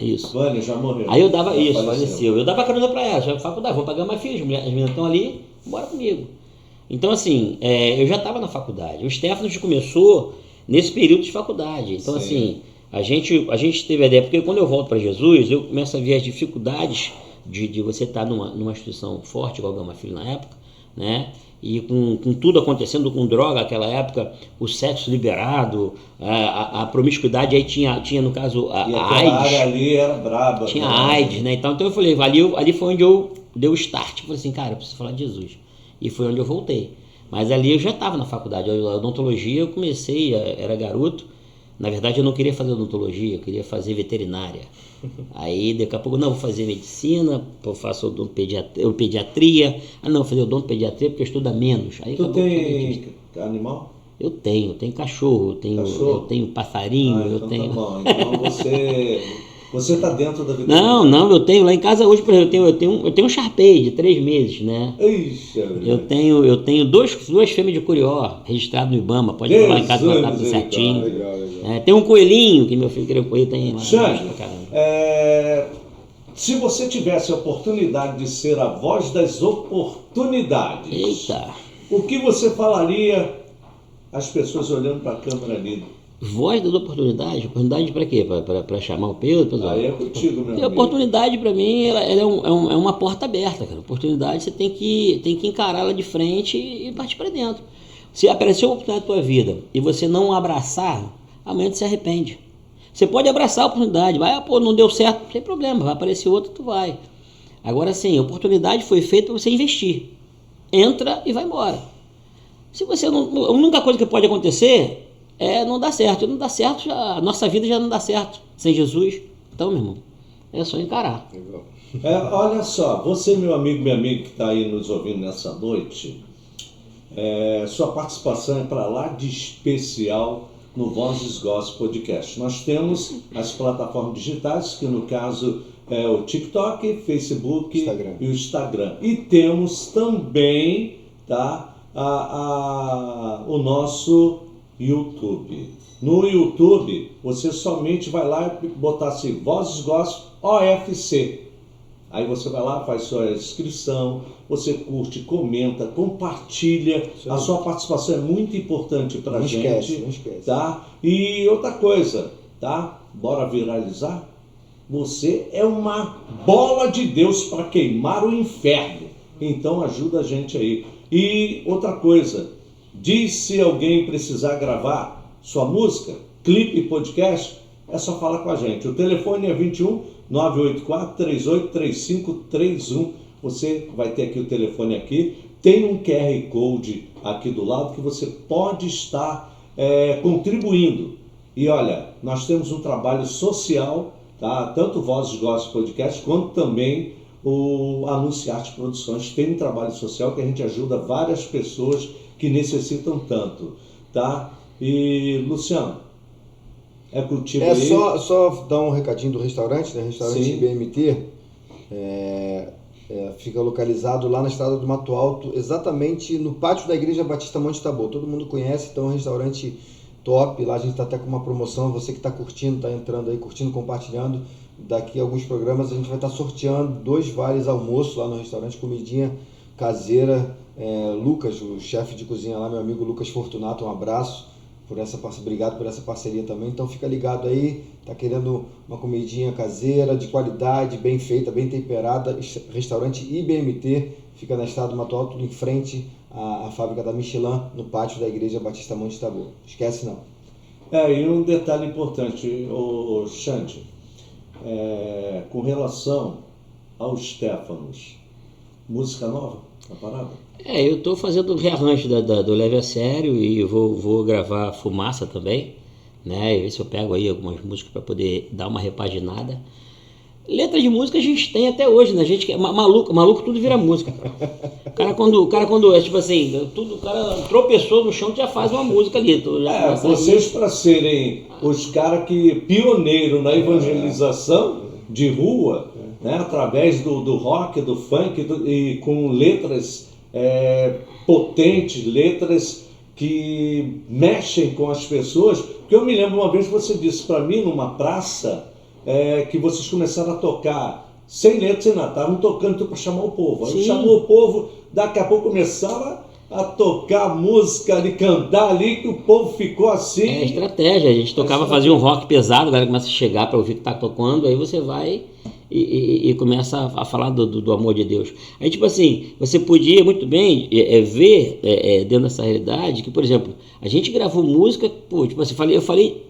isso. Vânia já morreu. Aí eu dava isso, faleceu. Eu dava carona pra ela, já faculdade, vamos pagar mais filhos, as meninas estão ali, bora comigo. Então, assim, eu já estava na faculdade. O Stefanos começou nesse período de faculdade. Então, assim, A gente teve a ideia, porque quando eu volto para Jesus, eu começo a ver as dificuldades de você estar numa instituição forte, igual a Gama Filho na época, né? E com tudo acontecendo com droga naquela época, o sexo liberado, a promiscuidade, aí tinha no caso a AIDS. área ali era braba. Tinha AIDS, né? Então eu falei, ali foi onde eu dei o start. Eu falei assim, cara, eu preciso falar de Jesus. E foi onde eu voltei. Mas ali eu já estava na faculdade. A odontologia eu comecei, era garoto. Na verdade eu não queria fazer odontologia, eu queria fazer veterinária. Aí daqui a pouco, não, vou fazer medicina, eu faço pediatria. Não, vou fazer odontopediatria porque estuda menos. Aí Tu tem animal? Eu tenho cachorro, eu tenho passarinho, então eu tenho... Tá bom. Então você tá dentro da veterinária. Não, eu tenho lá em casa hoje, por exemplo, eu tenho um Shar-Pei de 3 meses, né? Ixi, eu tenho duas fêmeas de Curió registrado no Ibama, pode ir lá em casa que tá tudo certinho. Legal. Tem um coelhinho que meu filho queria um coelho, tem lá. Xande, se você tivesse a oportunidade de ser a voz das oportunidades, Eita! O que você falaria às pessoas olhando para a câmera ali? Voz das oportunidades? Oportunidade para quê? Para chamar o Pedro? Aí é contigo, meu amigo. Oportunidade para mim ela é uma porta aberta, cara. Oportunidade você tem que encará-la de frente e partir para dentro. Se apareceu uma oportunidade na tua vida e você não abraçar, amanhã você se arrepende. Você pode abraçar a oportunidade, vai, não deu certo, não tem problema, vai aparecer outra, tu vai. Agora sim, a oportunidade foi feita para você investir. Entra e vai embora. Se você não, a única coisa que pode acontecer é não dar certo. Não dá certo, a nossa vida já não dá certo sem Jesus. Então, meu irmão, é só encarar. Olha só, você, meu amigo, minha amiga que está aí nos ouvindo nessa noite, sua participação é para lá de especial no Vozes Gospel Podcast. Nós temos as plataformas digitais, que no caso é o TikTok, Facebook e o Instagram. E temos também, tá, o nosso YouTube. No YouTube, você somente vai lá e botar assim, Vozes Gospel OFC. Aí você vai lá, faz sua inscrição, você curte, comenta, compartilha. A sua participação é muito importante para a gente. Não esquece. Tá? E outra coisa, tá? Bora viralizar? Você é uma bola de Deus para queimar o inferno. Então ajuda a gente aí. E outra coisa, diz se alguém precisar gravar sua música, clipe, podcast, é só falar com a gente. O telefone é 21 984 38 3531. Você vai ter aqui o telefone aqui. Tem um QR Code aqui do lado que você pode estar contribuindo. E olha, nós temos um trabalho social, tá? Tanto Vozes Gospel Podcast quanto também o Anunciarte Produções tem um trabalho social que a gente ajuda várias pessoas que necessitam tanto, tá? E Luciano, é contigo aí. Só dar um recadinho do restaurante, né? Restaurante Sim. BMT, fica localizado lá na estrada do Mato Alto, exatamente no pátio da Igreja Batista Monte Tabor. Todo mundo conhece, então é um restaurante top. Lá a gente está até com uma promoção, você que está curtindo, está entrando aí, curtindo, compartilhando. Daqui a alguns programas a gente vai estar sorteando 2 vales almoço lá no restaurante, comidinha caseira. Lucas, o chefe de cozinha lá, meu amigo Lucas Fortunato, um abraço. Obrigado por essa parceria também. Então fica ligado aí, tá querendo uma comidinha caseira, de qualidade, bem feita, bem temperada. Restaurante IBMT, fica na estrada do Mato Alto, em frente à fábrica da Michelin, no pátio da Igreja Batista Monte Tabor. Esquece não. E um detalhe importante, Xande, com relação ao Stefanos, música nova, tá parada? Eu estou fazendo o rearranjo do Leve a Sério e vou gravar Fumaça também, né? E ver se eu pego aí algumas músicas para poder dar uma repaginada. Letra de música a gente tem até hoje, né? A gente é maluco tudo vira música. O cara quando é tipo assim, o cara tropeçou no chão, já faz uma música ali. Vocês para serem os caras que pioneiro na evangelização de rua, né? Através do rock, do funk e com letras potentes, letras que mexem com as pessoas. Porque eu me lembro uma vez que você disse para mim numa praça que vocês começaram a tocar sem letra, sem nada, estavam tocando para chamar o povo. Aí chamou o povo, daqui a pouco começava a tocar música ali, cantar ali, que o povo ficou assim. É estratégia, a gente tocava, fazia um rock pesado, a galera começa a chegar para ouvir o que tá tocando, aí você vai e começa a falar do amor de Deus. Aí, tipo assim, você podia muito bem ver dentro dessa realidade que, por exemplo, a gente gravou música, pô, tipo assim, eu falei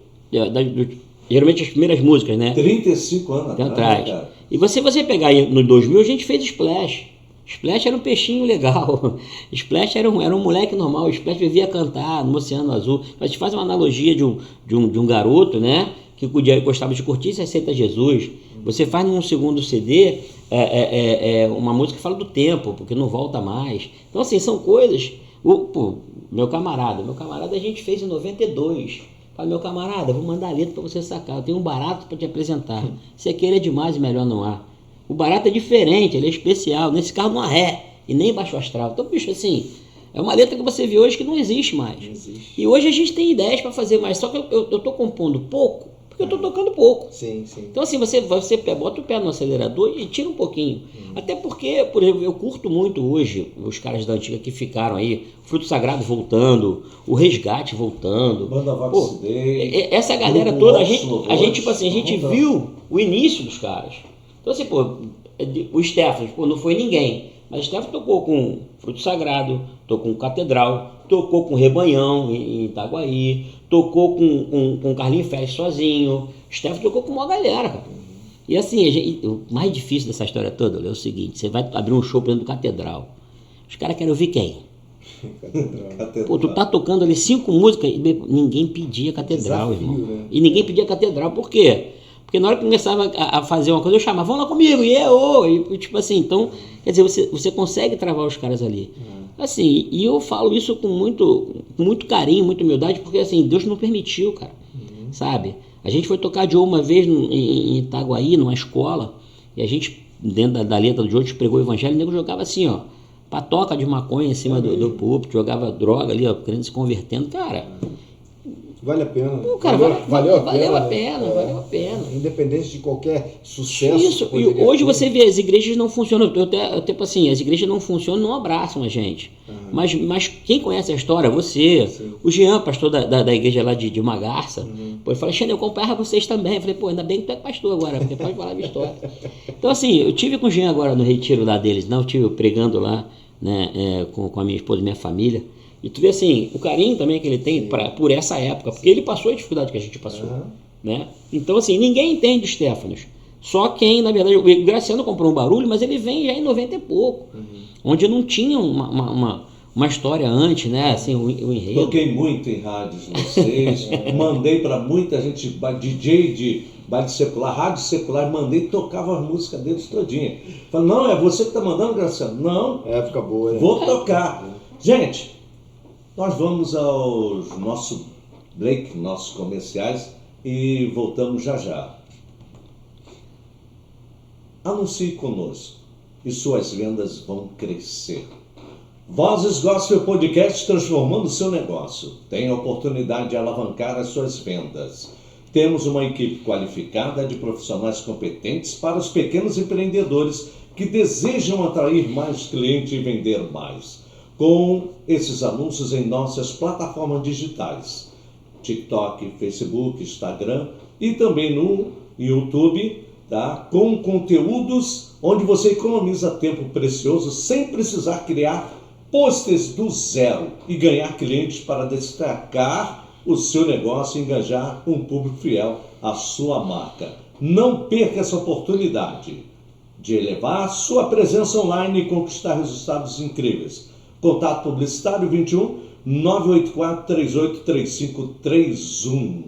geralmente as primeiras músicas, né? 35 anos atrás. Cara. E você pegar aí no 2000, a gente fez Splash. Splash era um peixinho legal. Splash era um moleque normal. Splash vivia a cantar no Oceano Azul. A gente faz uma analogia de um garoto, né? Que gostava de curtir e aceita Jesus. Você faz num segundo CD uma música que fala do tempo, porque não volta mais. Então, assim, são coisas. Meu camarada, a gente fez em 92. Fala, meu camarada, vou mandar a letra para você sacar. Eu tenho um barato para te apresentar. Você querer demais e melhor não há. O barato é diferente, ele é especial. Nesse carro não há ré e nem baixo astral. Então, bicho, assim, é uma letra que você vê hoje que não existe mais. Não existe. E hoje a gente tem ideias para fazer mais. Só que eu tô compondo pouco, porque eu tô tocando pouco. Sim, sim. Então, assim, você bota o pé no acelerador e tira um pouquinho. Até porque, por exemplo, eu curto muito hoje os caras da antiga que ficaram aí, Fruto Sagrado voltando, o Resgate voltando. Banda Vox Day. Essa galera toda, a gente viu o início dos caras. Então, assim, o Stephens, não foi ninguém, mas o Stephens tocou com Fruto Sagrado, tocou com Catedral, tocou com Rebanhão em Itaguaí, tocou com Carlinhos Félix sozinho, o Stephens tocou com uma galera, cara. E assim, o mais difícil dessa história toda é o seguinte, você vai abrir um show dentro do Catedral, os caras querem ouvir quem? Catedral. Pô, tu tá tocando ali 5 músicas e ninguém pedia Catedral, Desafio, irmão. né? E ninguém pedia Catedral, por quê? Porque na hora que começava a fazer uma coisa, eu chamava, vão lá comigo, e tipo assim, então, quer dizer, você consegue travar os caras ali. Assim, e eu falo isso com muito carinho, muita humildade, porque assim, Deus não permitiu, cara, sabe? A gente foi tocar de uma vez em Itaguaí, numa escola, e a gente, dentro da letra de hoje, pregou o evangelho, e o nego jogava assim, ó, patoca de maconha em cima do púlpito, jogava droga ali, ó, querendo se convertendo, cara. Vale a pena. Não, cara, valeu a pena. Independente de qualquer sucesso. Isso, e hoje você vê, as igrejas não funcionam. Tipo assim, as igrejas não funcionam, não abraçam a gente. Mas quem conhece a história, você, sim. O Jean, pastor da igreja lá de Magarça, pô, ele fala, Xane, eu acompanhava vocês também. Eu falei, pô, ainda bem que tu é pastor agora, porque pode falar de história. Então, assim, eu tive com o Jean agora no retiro lá deles, eu tive pregando lá, né, com a minha esposa e minha família. E tu vê assim, o carinho também que ele tem por essa época, porque ele passou a dificuldade que a gente passou, né? Então assim, ninguém entende o Stefanos. Só quem, na verdade, o Graciano comprou um barulho, mas ele vem já em 90 e pouco, onde não tinha uma história antes, né? Assim, o enredo. Toquei muito em rádios de vocês, mandei para muita gente, DJ de baile secular, rádio secular, mandei, tocava as músicas deles todinha. Falei, não, é você que tá mandando, Graciano? Não, época boa, né? Vou tocar. Gente, nós vamos aos nossos break, nossos comerciais, e voltamos já já. Anuncie conosco e suas vendas vão crescer. Vozes Gospel Podcast transformando o seu negócio. Tem a oportunidade de alavancar as suas vendas. Temos uma equipe qualificada de profissionais competentes para os pequenos empreendedores que desejam atrair mais clientes e vender mais. Com esses anúncios em nossas plataformas digitais, TikTok, Facebook, Instagram e também no YouTube, tá? Com conteúdos onde você economiza tempo precioso sem precisar criar posters do zero e ganhar clientes para destacar o seu negócio e engajar um público fiel à sua marca. Não perca essa oportunidade de elevar a sua presença online e conquistar resultados incríveis. Contato publicitário 21 984 38 3531.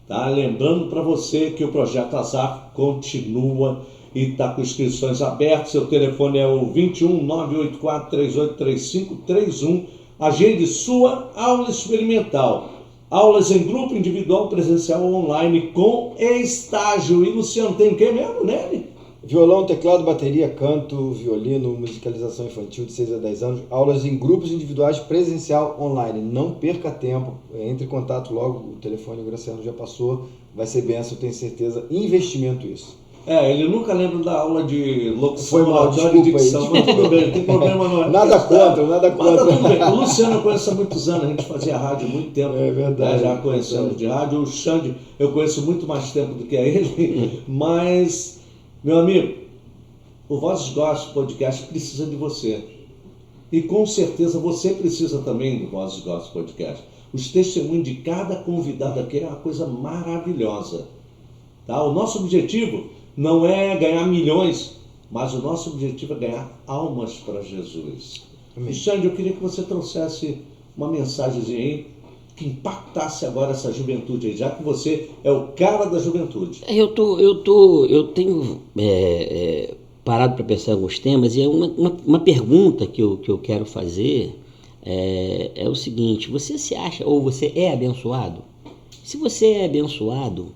Tá? Lembrando para você que o Projeto Azaf continua e está com inscrições abertas. Seu telefone é o 21 984 38 3531. Agende sua aula experimental. Aulas em grupo, individual, presencial ou online com estágio. E Luciano, tem o que mesmo, né? Violão, teclado, bateria, canto, violino, musicalização infantil de 6 a 10 anos, aulas em grupos individuais, presencial, online. Não perca tempo, entre em contato logo, o telefone o Graciano já passou, vai ser benção, eu tenho certeza, investimento isso. Ele nunca lembra da aula de locução, Foi mal, oratória e desculpa aí, dicção, mas tudo bem, não tem problema não. Nada contra, nada Mas tá contra. tudo bem. O Luciano eu conheço há muitos anos, a gente fazia rádio há muito tempo. É verdade. Já conhecemos de rádio. O Xande eu conheço muito mais tempo do que ele, mas, meu amigo, o Vozes Gospel Podcast precisa de você. E com certeza você precisa também do Vozes Gospel Podcast. Os testemunhos de cada convidado aqui é uma coisa maravilhosa. Tá? O nosso objetivo não é ganhar milhões, mas o nosso objetivo é ganhar almas para Jesus. Xande, eu queria que você trouxesse uma mensagenzinha aí que impactasse agora essa juventude aí, já que você é o cara da juventude. Eu tenho parado para pensar em alguns temas, e é uma pergunta que eu quero fazer é o seguinte: você se acha, ou você é abençoado? Se você é abençoado,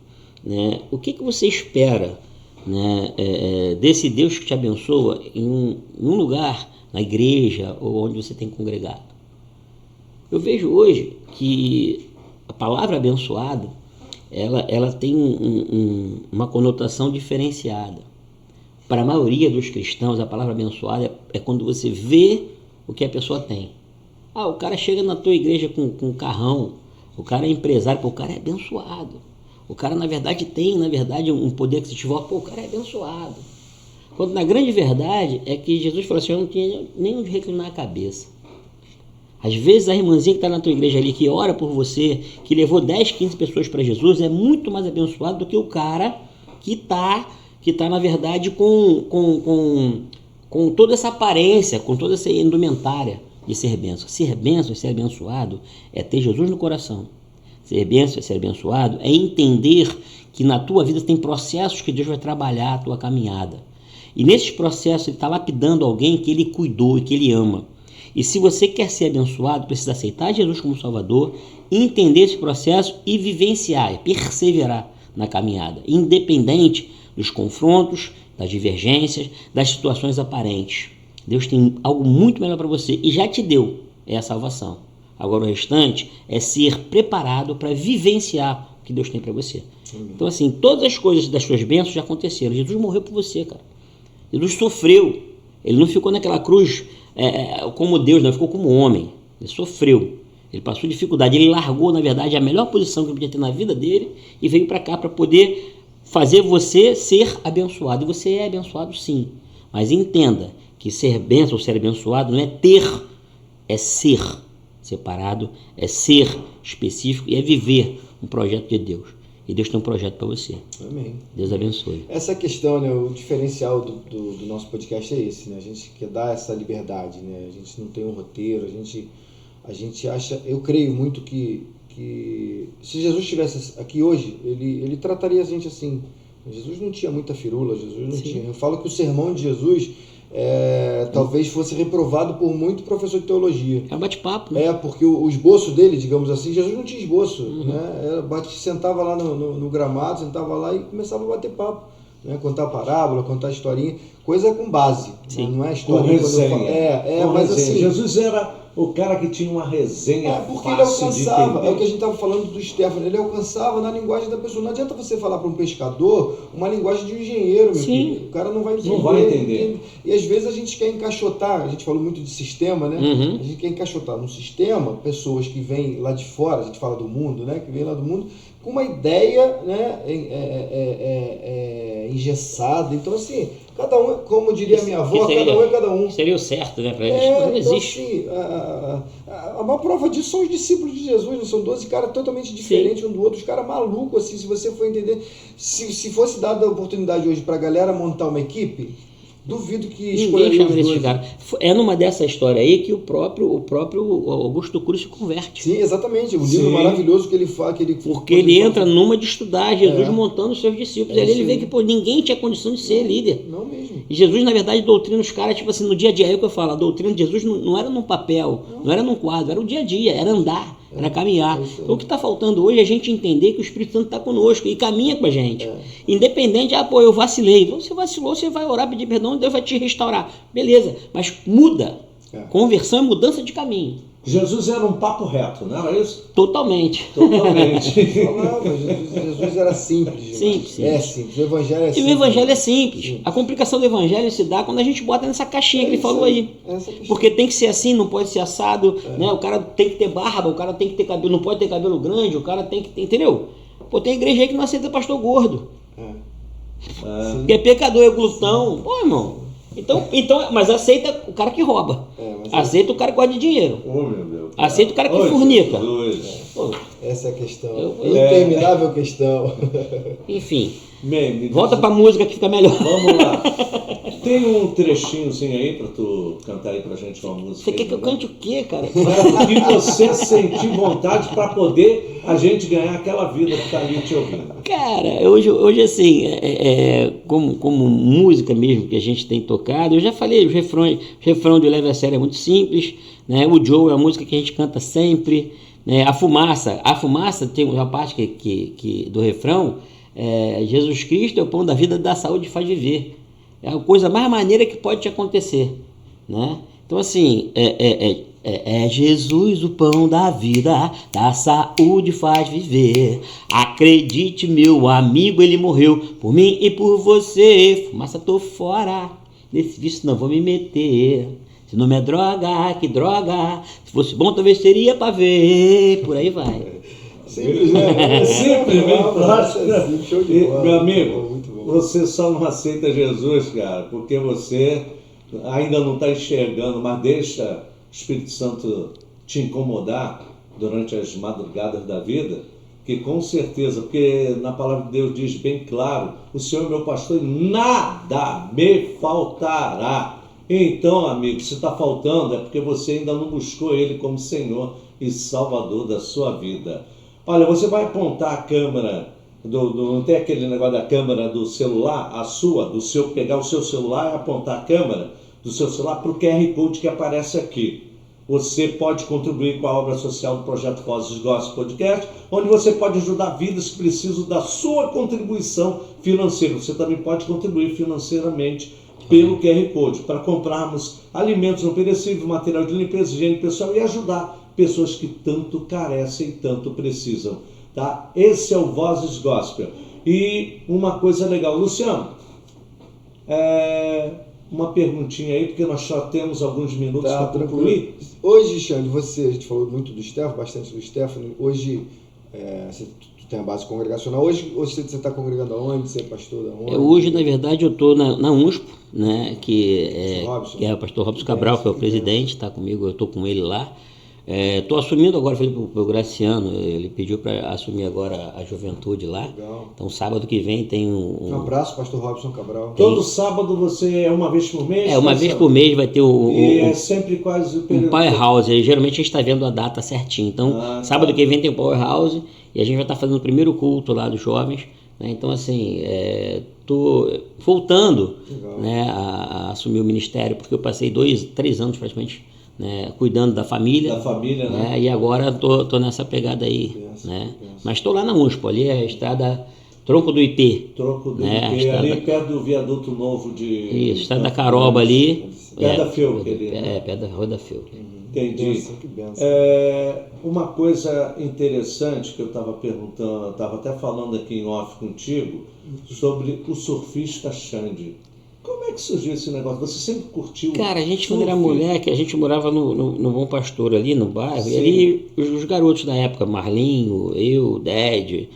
né, o que você espera, né, desse Deus que te abençoa em um lugar, na igreja ou onde você tem congregado? Eu vejo hoje que a palavra abençoado, ela tem uma conotação diferenciada. Para a maioria dos cristãos, a palavra abençoada é quando você vê o que a pessoa tem. O cara chega na tua igreja com um carrão, o cara é empresário, o cara é abençoado. O cara, na verdade, tem um poder aquisitivo, o cara é abençoado. Quando, na grande verdade, é que Jesus falou assim: eu não tinha nem onde reclinar a cabeça. Às vezes, a irmãzinha que está na tua igreja ali, que ora por você, que levou 10, 15 pessoas para Jesus, é muito mais abençoado do que o cara que está na verdade, com toda essa aparência, com toda essa indumentária de ser bênção. Ser bênção e ser abençoado é ter Jesus no coração. Ser bênção e ser abençoado é entender que na tua vida tem processos que Deus vai trabalhar a tua caminhada. E nesses processos ele está lapidando alguém que ele cuidou e que ele ama. E se você quer ser abençoado, precisa aceitar Jesus como Salvador, entender esse processo e vivenciar, perseverar na caminhada, independente dos confrontos, das divergências, das situações aparentes. Deus tem algo muito melhor para você e já te deu, é a salvação. Agora o restante é ser preparado para vivenciar o que Deus tem para você. Então assim, todas as coisas das suas bênçãos já aconteceram. Jesus morreu por você, cara. Jesus sofreu. Ele não ficou naquela cruz como Deus, não, ele ficou como homem. Ele sofreu. Ele passou dificuldade. Ele largou, na verdade, a melhor posição que ele podia ter na vida dele e veio para cá para poder fazer você ser abençoado. E você é abençoado, sim. Mas entenda que ser bênção ou ser abençoado não é ter, é ser separado, é ser específico e é viver um projeto de Deus. E Deus tem um projeto para você. Amém. Deus abençoe. Essa questão, né, o diferencial do nosso podcast é esse, né? A gente quer dar essa liberdade, né? A gente não tem um roteiro, a gente acha, eu creio muito que se Jesus estivesse aqui hoje, ele trataria a gente assim. Jesus não tinha muita firula, Jesus não tinha. Eu falo que o sermão de Jesus talvez fosse reprovado por muito professor de teologia. É um bate-papo, né? Porque o esboço dele, digamos assim, Jesus não tinha esboço, né? Sentava lá no gramado, sentava lá e começava a bater papo, né? Contar parábola, contar historinha, coisa com base, né? Não é historinha. Mas assim, Jesus era o cara que tinha uma resenha porque ele alcançava, é o que a gente estava falando do Stefano, ele alcançava na linguagem da pessoa. Não adianta você falar para um pescador uma linguagem de um engenheiro, meu filho. O cara não vai entender. Não vai entender. E às vezes a gente quer encaixotar, a gente falou muito de sistema, né? A gente quer encaixotar no sistema pessoas que vêm lá de fora, a gente fala do mundo, né? Que vêm lá do mundo, com uma ideia, né? Engessada. Então assim, cada um, como diria a minha avó, cada um é cada um. Seria o certo, né? Pra eles. Não existe. Assim, a maior prova disso são os discípulos de Jesus, não são 12 caras totalmente diferentes um do outro, os caras malucos, assim, se você for entender. Se fosse dada a oportunidade hoje pra galera montar uma equipe, duvido que escolheria os 12. É numa dessa história aí que o próprio Augusto Cury se converte. Sim, exatamente. O livro maravilhoso que ele fala. Porque ele entra numa de estudar Jesus montando os seus discípulos. Aí ele vê que ninguém tinha condição de ser líder. Não mesmo. E Jesus, na verdade, doutrina os caras, tipo assim, no dia a dia. É o que eu falo, a doutrina de Jesus não era num papel, não era num quadro, era o dia a dia, era andar, era caminhar. Então o que está faltando hoje é a gente entender que o Espírito Santo está conosco e caminha com a gente. Independente, eu vacilei. Então, você vacilou, você vai orar, pedir perdão, Deus vai te restaurar. Beleza, mas muda. Conversão é mudança de caminho. Jesus era um papo reto, não era isso? Totalmente. Totalmente. Não, mas Jesus era simples. Demais. Simples. É simples. O evangelho é E simples. o evangelho é simples. A complicação do evangelho se dá quando a gente bota nessa caixinha que ele falou aí. Essa questão. Porque tem que ser assim, não pode ser assado, né? O cara tem que ter barba, o cara tem que ter cabelo, não pode ter cabelo grande, o cara tem que ter, entendeu? Pô, tem igreja aí que não aceita pastor gordo. Que é pecador, é glutão. Pô, irmão. Então, mas aceita o cara que rouba. Aceita o cara que gosta de dinheiro. Oh, meu Deus. Aceita o cara que fornica. Pô, Essa é a questão. Eu- Interminável questão. Enfim. me Volta diz- pra música que fica melhor. Vamos lá. Tem um trechinhozinho aí pra tu cantar aí pra gente uma música. Você aí, quer que eu né? cante o quê, cara? O que você sentir vontade pra poder a gente ganhar aquela vida que tá ali te ouvindo. Cara, hoje assim, como música mesmo que a gente tem tocado, eu já falei, o refrão de Leve a Sério é muito simples, né? O Joe é uma música que a gente canta sempre, né? A fumaça tem uma parte do refrão, Jesus Cristo é o pão da vida, da saúde faz viver. É a coisa mais maneira que pode te acontecer, né? Então assim, Jesus o pão da vida, da saúde faz viver. Acredite, meu amigo, ele morreu por mim e por você. Fumaça, tô fora desse vício, não vou me meter. Se não é droga, que droga. Se fosse bom, talvez seria pra ver. Por aí vai. Simples, né? Sempre bem prático. Simples, show de E, bola. meu amigo, Muito bom. você só não aceita Jesus, cara, porque você ainda não está enxergando, mas deixa o Espírito Santo te incomodar durante as madrugadas da vida, que com certeza, porque na palavra de Deus diz bem claro, o Senhor é meu pastor e nada me faltará. Então, amigo, se está faltando é porque você ainda não buscou Ele como Senhor e Salvador da sua vida. Olha, você vai apontar a câmera, não tem aquele negócio da câmera do celular, pegar o seu celular e apontar a câmera do seu celular para o QR Code que aparece aqui. Você pode contribuir com a obra social do Projeto Vozes Gospel Podcast, onde você pode ajudar vidas que precisam da sua contribuição financeira. Você também pode contribuir financeiramente pelo QR Code, para comprarmos alimentos não perecíveis, material de limpeza, higiene pessoal e ajudar pessoas que tanto carecem e tanto precisam. Tá? Esse é o Vozes Gospel. E uma coisa legal, Luciano, uma perguntinha aí, porque nós só temos alguns minutos para concluir. Hoje, Xande, a gente falou muito do Stefano, bastante do Stefano. Hoje, tu tem a base congregacional. Hoje você está congregando aonde? Você é pastor da onde? Hoje, na verdade, eu estou na UNSPO, né, que é o pastor Robson Cabral, que é o presidente, está comigo, eu estou com ele lá. Estou assumindo agora, falei para o Graciano, ele pediu para assumir agora a juventude lá. Legal. Então, sábado que vem tem Um abraço, pastor Robson Cabral. Todo sábado você é uma vez por mês? uma vez por mês vai ter E é sempre quase o período. Powerhouse. Aí, geralmente a gente está vendo a data certinho. Então, sábado que vem tem o Powerhouse e a gente vai estar fazendo o primeiro culto lá dos jovens. Né? Então, assim, estou voltando, né, a assumir o ministério, porque eu passei 3 anos praticamente, né, cuidando da família. Da família, né? E agora tô nessa pegada aí. Né? Mas estou lá na UNSPO, ali é a estrada Tronco do IP. Tronco do né? IP, ali perto do viaduto novo de... Isso, estrada da Caroba ali. Perto da Felk ali, né? Perto da Rua da Felk. Entendi. Que benção. Uma coisa interessante que eu estava perguntando, eu estava até falando aqui em off contigo, sobre o surfista Xande. Como é que surgiu esse negócio? Você sempre curtiu? Cara, a gente surf? quando era moleque, a gente morava no Bom Pastor ali, no bairro, Sim. e ali os garotos da época, Marlinho, eu, Ded,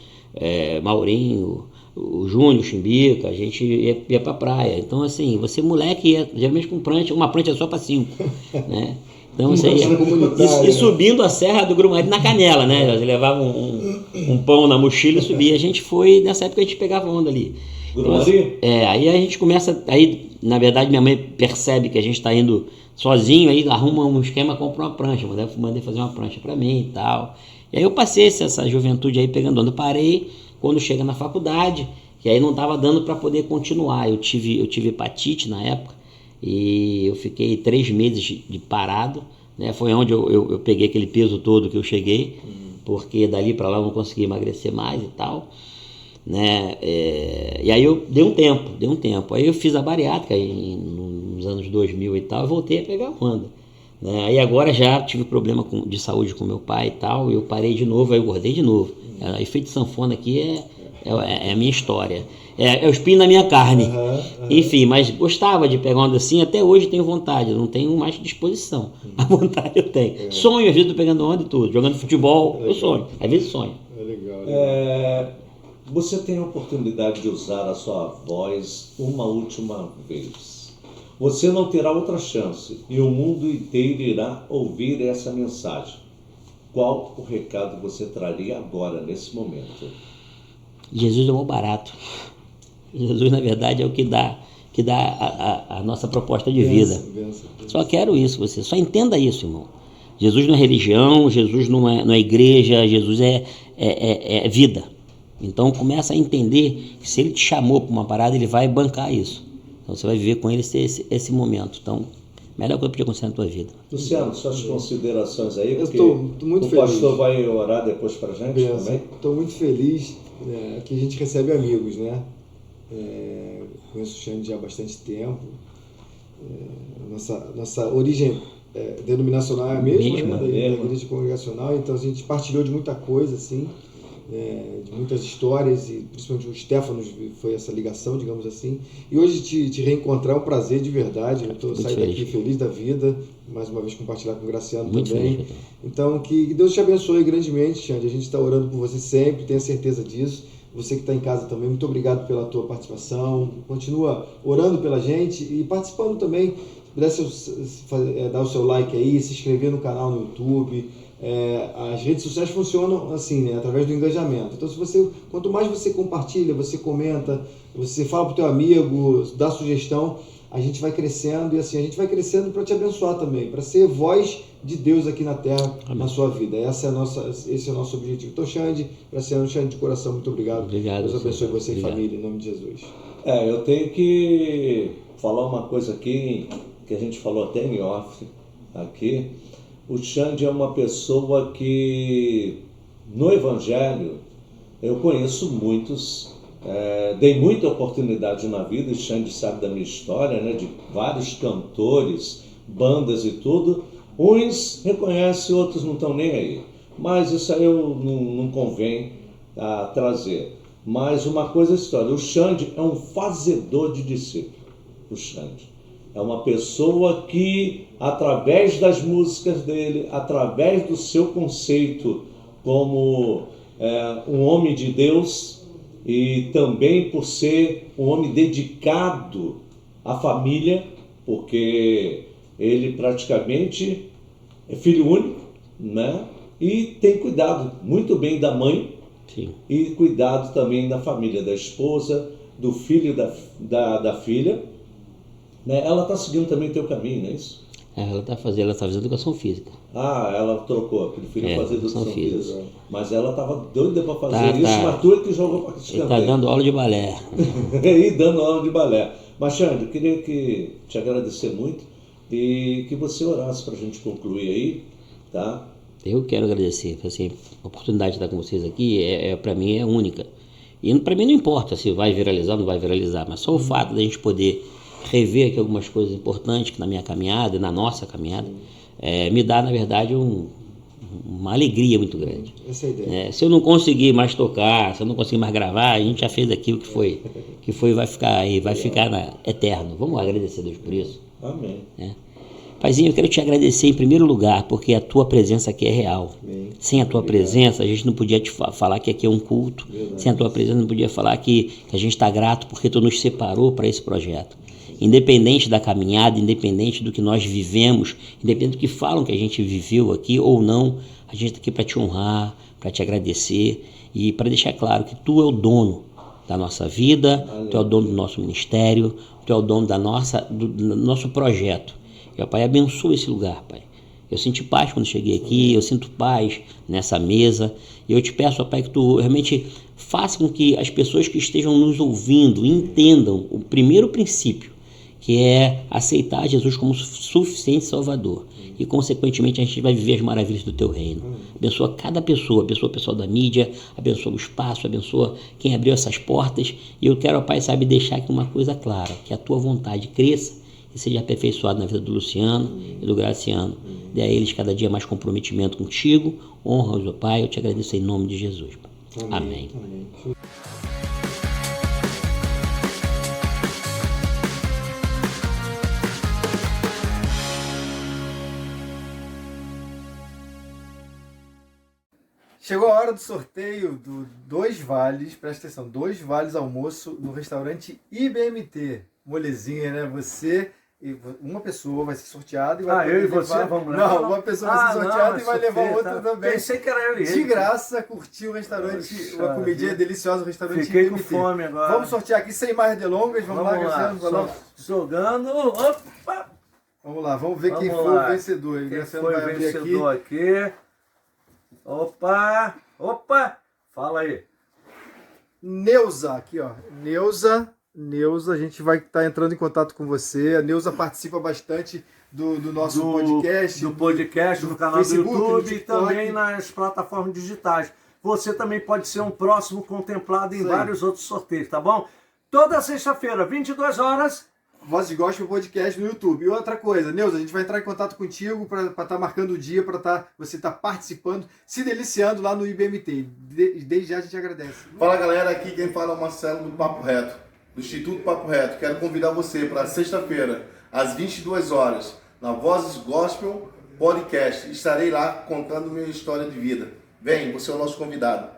Maurinho, o Júnior, Chimbica, a gente ia pra praia. Então, assim, você moleque ia geralmente com uma prancha só pra 5, né? Então você ia e subindo a Serra do Grumari na canela, né? Você levava um pão na mochila e subia. A gente foi, nessa época a gente pegava onda ali. Grumari? Aí a gente começa, aí na verdade minha mãe percebe que a gente está indo sozinho, aí arruma um esquema, compra uma prancha, mandei fazer uma prancha para mim e tal. E aí eu passei essa juventude aí pegando onda, parei quando chega na faculdade, que aí não estava dando para poder continuar. Eu tive hepatite na época e eu fiquei 3 meses de parado, né? Foi onde eu peguei aquele peso todo que eu cheguei, porque dali para lá eu não consegui emagrecer mais e tal. Né? E aí eu dei um tempo. Aí eu fiz a bariátrica nos anos 2000 e tal, e voltei a pegar onda. né? Aí agora já tive problema de saúde com meu pai e tal, eu parei de novo, aí eu engordei de novo. Efeito sanfona aqui é a minha história. É o espinho na minha carne. Enfim, mas gostava de pegar onda assim, até hoje tenho vontade, eu não tenho mais disposição. A vontade eu tenho. Sonho, às vezes tô pegando onda e tudo, jogando futebol, eu sonho, às vezes sonho. Você tem a oportunidade de usar a sua voz uma última vez. Você não terá outra chance e o mundo inteiro irá ouvir essa mensagem. Qual o recado você traria agora, nesse momento? Jesus é o barato. Jesus, na verdade, é o que dá a nossa proposta de vida. Só quero isso, você. Só entenda isso, irmão. Jesus não é religião, Jesus não é igreja, Jesus é vida. Então começa a entender que se ele te chamou para uma parada, ele vai bancar isso. Então você vai viver com ele esse momento. Então, melhor coisa que podia acontecer na tua vida. Luciano, suas considerações aí, porque estou muito feliz. O pastor vai orar depois para a gente também. Estou muito feliz que a gente recebe amigos, né? Conheço o Xande já há bastante tempo. Nossa origem denominacional é a mesma, né? Da igreja congregacional, então a gente partilhou de muita coisa, assim, de muitas histórias, e principalmente o Stefano foi essa ligação, digamos assim. E hoje te reencontrar é um prazer de verdade. Eu estou saindo daqui feliz da vida, mais uma vez compartilhar com o Graciano muito também. Feliz. Então, que Deus te abençoe grandemente, Xande. A gente está orando por você sempre, tenha certeza disso. Você que está em casa também, muito obrigado pela tua participação. Continua orando pela gente e participando também. Se pudesse dar o seu like aí, se inscrever no canal no YouTube. As redes sociais funcionam assim, né, através do engajamento. Então, quanto mais você compartilha, você comenta, você fala para o teu amigo, dá sugestão, a gente vai crescendo, e assim, a gente vai crescendo para te abençoar também, para ser voz de Deus aqui na Terra, na sua vida. Esse é o nosso objetivo. Então, Xande, Graciano, Xande, de coração, muito obrigado. Deus abençoe você e família, em nome de Jesus. Eu tenho que falar uma coisa aqui, que a gente falou até em off aqui. O Xande é uma pessoa que, no Evangelho, eu conheço muitos, dei muita oportunidade na vida, e Xande sabe da minha história, né, de vários cantores, bandas e tudo. Uns reconhecem, outros não estão nem aí. Mas isso aí não convém trazer. Mas uma coisa é a história. O Xande é um fazedor de discípulos. O Xande é uma pessoa que, através das músicas dele, através do seu conceito como um homem de Deus, e também por ser um homem dedicado à família, porque ele praticamente é filho único, né? E tem cuidado muito bem da mãe. Sim. E cuidado também da família, da esposa, do filho da filha. Ela está seguindo também o teu caminho, não é isso? Ela está fazendo educação física. Ela trocou, preferiu fazer educação física. Mas ela estava doida para fazer isso, mas tu é que jogou para escanteio. Ele está dando aula de balé. E dando aula de balé. Mas, Xande, eu queria te agradecer muito e que você orasse para a gente concluir aí, tá? Eu quero agradecer. Assim, a oportunidade de estar com vocês aqui, para mim, é única. E para mim não importa se vai viralizar ou não vai viralizar, mas só o fato da gente poder rever aqui algumas coisas importantes que na minha caminhada, na nossa caminhada, me dá, na verdade, uma alegria muito grande. Essa é a ideia. Se eu não conseguir mais tocar, se eu não conseguir mais gravar, a gente já fez aquilo que foi vai ficar aí, vai ficar eterno. Vamos agradecer a Deus por isso. Amém. Paizinho, eu quero te agradecer em primeiro lugar, porque a tua presença aqui é real. Amém. Sem a tua presença, a gente não podia te falar que aqui é um culto. Verdade. Sem a tua presença, não podia falar que a gente está grato porque tu nos separou para esse projeto. Independente da caminhada, independente do que nós vivemos, independente do que falam que a gente viveu aqui ou não, a gente está aqui para te honrar, para te agradecer e para deixar claro que tu é o dono da nossa vida, tu é o dono do nosso ministério, tu é o dono do nosso projeto. E, Pai, abençoa esse lugar, Pai. Eu senti paz quando cheguei aqui, eu sinto paz nessa mesa. E eu te peço, Pai, que tu realmente faça com que as pessoas que estejam nos ouvindo entendam o primeiro princípio, que é aceitar Jesus como suficiente Salvador. E, consequentemente, a gente vai viver as maravilhas do teu reino. Abençoa cada pessoa, abençoa o pessoal da mídia, abençoa o espaço, abençoa quem abriu essas portas. E eu quero, Pai, deixar aqui uma coisa clara, que a tua vontade cresça e seja aperfeiçoado na vida do Luciano e do Graciano. Dê a eles cada dia mais comprometimento contigo. Honra-os, ó Pai. Eu te agradeço em nome de Jesus. Amém. Chegou a hora do sorteio do 2 vales, presta atenção, 2 vales almoço no restaurante IBMT. Molezinha, né? Você e uma pessoa vai ser sorteada e vai eu e levar... você vamos lá? Não, uma pessoa vai ser sorteada e vai levar outra também. Pensei que era eu e ele. De graça, curtir o restaurante, uma comidinha deliciosa, o restaurante Fiquei IBMT. com fome agora. Vamos sortear aqui sem mais delongas, vamos lá, Graciano. Jogando. Opa! Vamos lá, vamos ver quem Vamos foi lá. o vencedor. Quem Graciano foi vai o abrir vencedor aqui? Opa! Fala aí. Neuza, aqui ó. Neuza, a gente vai estar entrando em contato com você. A Neuza participa bastante do nosso podcast. Do podcast, no canal Facebook, do no YouTube e TikTok. também nas plataformas digitais. Você também pode ser um próximo contemplado em Sim. vários outros sorteios, tá bom? Toda sexta-feira, 22 horas. Voz de Gospel Podcast no YouTube. E outra coisa, Neuza, a gente vai entrar em contato contigo para estar marcando o dia, para você estar participando, se deliciando lá no IBMT. Desde já a gente agradece. Fala galera, aqui quem fala é o Marcelo do Papo Reto, do Instituto Papo Reto. Quero convidar você para sexta-feira, às 22 horas, na Vozes Gospel Podcast. Estarei lá contando minha história de vida. Vem, você é o nosso convidado.